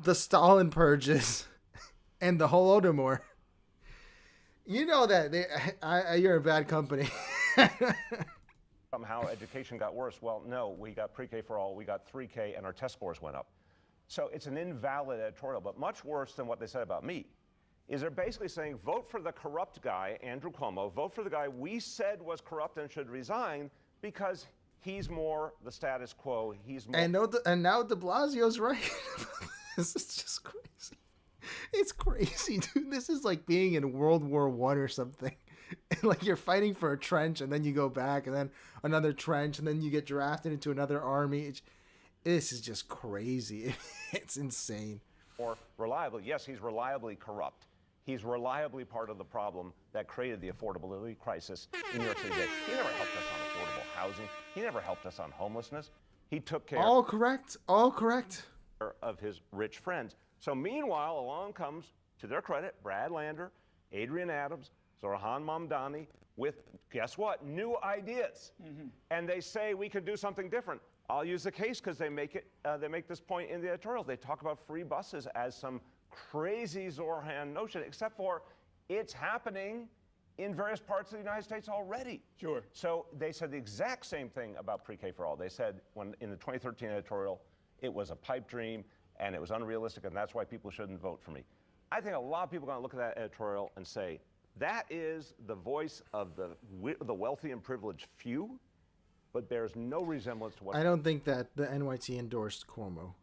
the Stalin purges and the Holodomor. You know that you're in bad company. Somehow education got worse. Well, no, we got pre-K for all, we got 3K, and our test scores went up. So it's an invalid editorial, but much worse than what they said about me is they're basically saying, vote for the corrupt guy, Andrew Cuomo, vote for the guy we said was corrupt and should resign because he's more the status quo. He's more. And now de Blasio's right. This is just crazy. It's crazy, dude. This is like being in World War I or something. Like you're fighting for a trench and then you go back and then another trench and then you get drafted into another army. This is just crazy. It's insane. Or reliably, yes, he's reliably corrupt. He's reliably part of the problem that created the affordability crisis in New York City. He never helped us on affordable housing. He never helped us on homelessness. He took care all correct of his rich friends. So meanwhile, along comes, to their credit, Brad Lander, Adrian Adams, Zohran Mamdani, with, guess what, new ideas. Mm-hmm. And they say we could do something different. I'll use the case because they make this point in the editorial. They talk about free buses as some crazy Zohran notion, except for it's happening in various parts of the United States already. Sure. So they said the exact same thing about pre-K for all. They said when in the 2013 editorial, it was a pipe dream and it was unrealistic and that's why people shouldn't vote for me. I think a lot of people are going to look at that editorial and say, that is the voice of the wealthy and privileged few, but bears no resemblance to what... I don't think that the NYT endorsed Cuomo.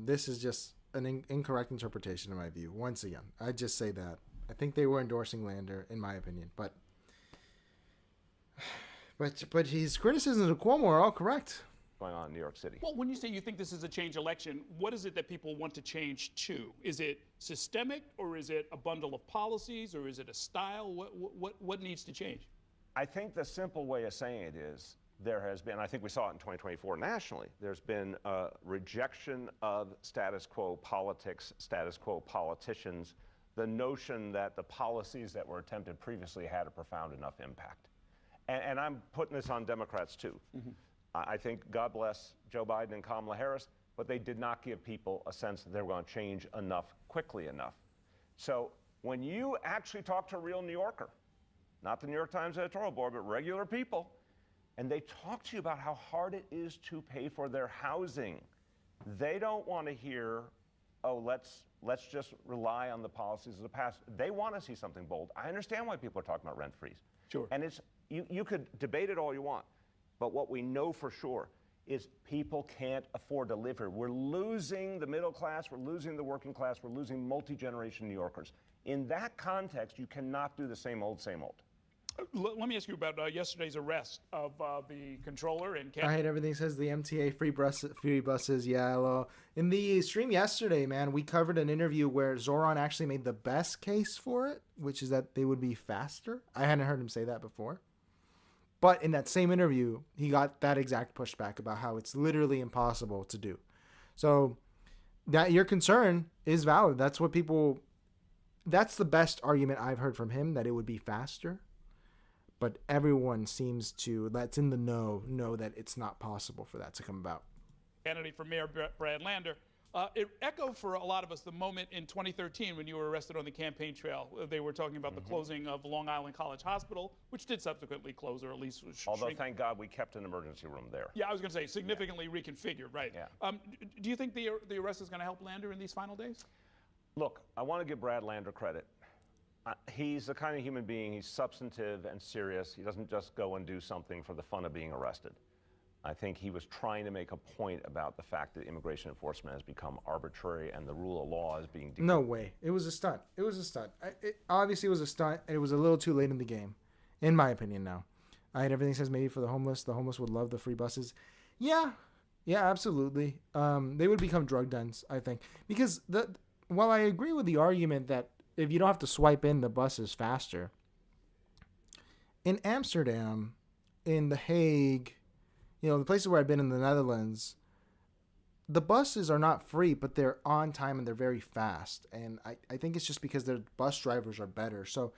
This is just an incorrect interpretation in my view. Once again, I just say that. I think they were endorsing Lander, in my opinion, but his criticisms of Cuomo are all correct. Going on in New York City. Well, when you say you think this is a change election, what is it that people want to change to? Is it systemic, or is it a bundle of policies, or is it a style? What needs to change? I think the simple way of saying it is there has been, I think we saw it in 2024 nationally, there's been a rejection of status quo politics, status quo politicians, the notion that the policies that were attempted previously had a profound enough impact. And I'm putting this on Democrats too. Mm-hmm. I think, God bless Joe Biden and Kamala Harris, but they did not give people a sense that they were going to change enough, quickly enough. So when you actually talk to a real New Yorker, not the New York Times editorial board, but regular people, and they talk to you about how hard it is to pay for their housing, they don't want to hear, oh, let's just rely on the policies of the past. They want to see something bold. I understand why people are talking about rent freeze. Sure. And it's you could debate it all you want. But what we know for sure is people can't afford to live here. We're losing the middle class, we're losing the working class, we're losing multi-generation New Yorkers. In that context, you cannot do the same old, same old. Let me ask you about yesterday's arrest of the controller and... I hate everything says the MTA free buses, yeah, hello. In the stream yesterday, man, we covered an interview where Zohran actually made the best case for it, which is that they would be faster. I hadn't heard him say that before. But in that same interview, he got that exact pushback about how it's literally impossible to do. So that your concern is valid. That's the best argument I've heard from him, that it would be faster. But everyone seems to, that's in the know that it's not possible for that to come about. Candidate for Mayor Brad Lander. It echoed for a lot of us the moment in 2013 when you were arrested on the campaign trail. They were talking about the closing of Long Island College Hospital, which did subsequently close, or at least although thank God we kept an emergency room there. Yeah, I was going to say significantly reconfigured, right? Yeah. Do you think the arrest is going to help Lander in these final days? Look, I want to give Brad Lander credit. He's the kind of human being, he's substantive and serious. He doesn't just go and do something for the fun of being arrested. I think he was trying to make a point about the fact that immigration enforcement has become arbitrary and the rule of law is being No way. It was a stunt. It was a stunt. It obviously was a stunt, and it was a little too late in the game, in my opinion now. Everything says maybe for the homeless. The homeless would love the free buses. Yeah, absolutely. They would become drug dens, I think. Because while I agree with the argument that if you don't have to swipe in, the bus is faster, in Amsterdam, in The Hague, the places where I've been in the Netherlands, the buses are not free, but they're on time and they're very fast. And I think it's just because their bus drivers are better. So,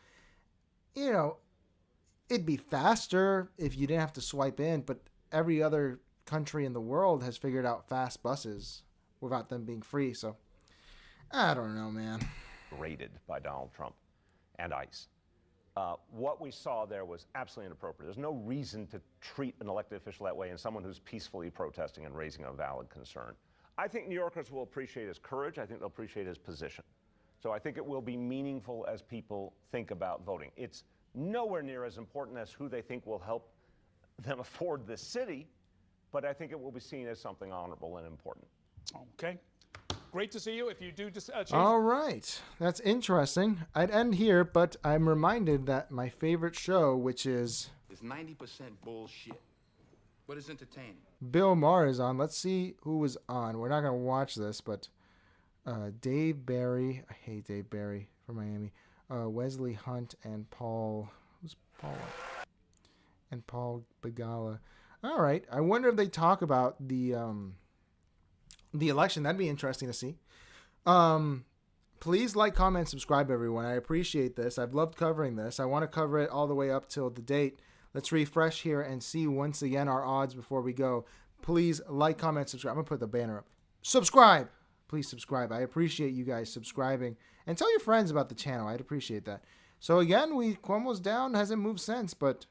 it'd be faster if you didn't have to swipe in, but every other country in the world has figured out fast buses without them being free. So, I don't know, man. Raided by Donald Trump and ICE. What we saw there was absolutely inappropriate. There's no reason to treat an elected official that way and someone who's peacefully protesting and raising a valid concern. I think New Yorkers will appreciate his courage. I think they'll appreciate his position. So I think it will be meaningful as people think about voting. It's nowhere near as important as who they think will help them afford this city, but I think it will be seen as something honorable and important. Okay. Great to see you. If you do just change. All right. That's interesting. I'd end here, but I'm reminded that my favorite show, which is 90% bullshit. What is entertaining? Bill Maher is on. Let's see who was on. We're not going to watch this, but Dave Barry. I hate Dave Barry from Miami. Wesley Hunt and Paul. Who's Paul? And Paul Begala. All right. I wonder if they talk about the election. That'd be interesting to see. Please like, comment, subscribe, everyone. I appreciate this. I've loved covering this. I want to cover it all the way up till the date. Let's refresh here and see once again our odds before we go. Please like, comment, subscribe. I'm going to put the banner up. Subscribe. Please subscribe. I appreciate you guys subscribing. And tell your friends about the channel. I'd appreciate that. So again, Cuomo's down. Hasn't moved since, but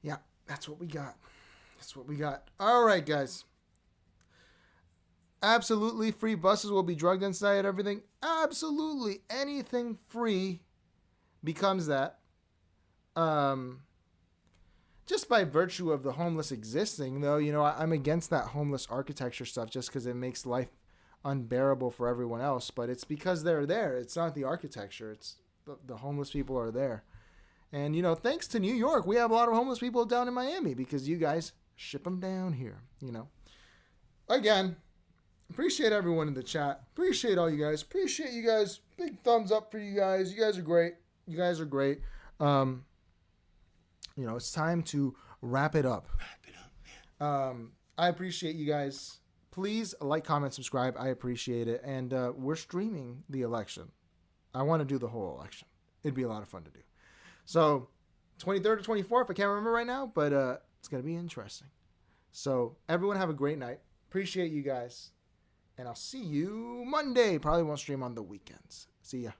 yeah, that's what we got. That's what we got. All right, guys. Absolutely free buses will be drugged inside everything. Absolutely anything free becomes that. Just by virtue of the homeless existing, though, I'm against that homeless architecture stuff just because it makes life unbearable for everyone else. But it's because they're there. It's not the architecture. It's the homeless people are there. And, thanks to New York, we have a lot of homeless people down in Miami because you guys ship them down here, Again, appreciate everyone in the chat. Appreciate all you guys. Appreciate you guys. Big thumbs up for you guys. You guys are great. You guys are great. It's time to wrap it up. I appreciate you guys. Please like, comment, subscribe. I appreciate it. And we're streaming the election. I want to do the whole election. It'd be a lot of fun to do. So 23rd or 24th, I can't remember right now, but it's going to be interesting. So everyone have a great night. Appreciate you guys. And I'll see you Monday. Probably won't stream on the weekends. See ya.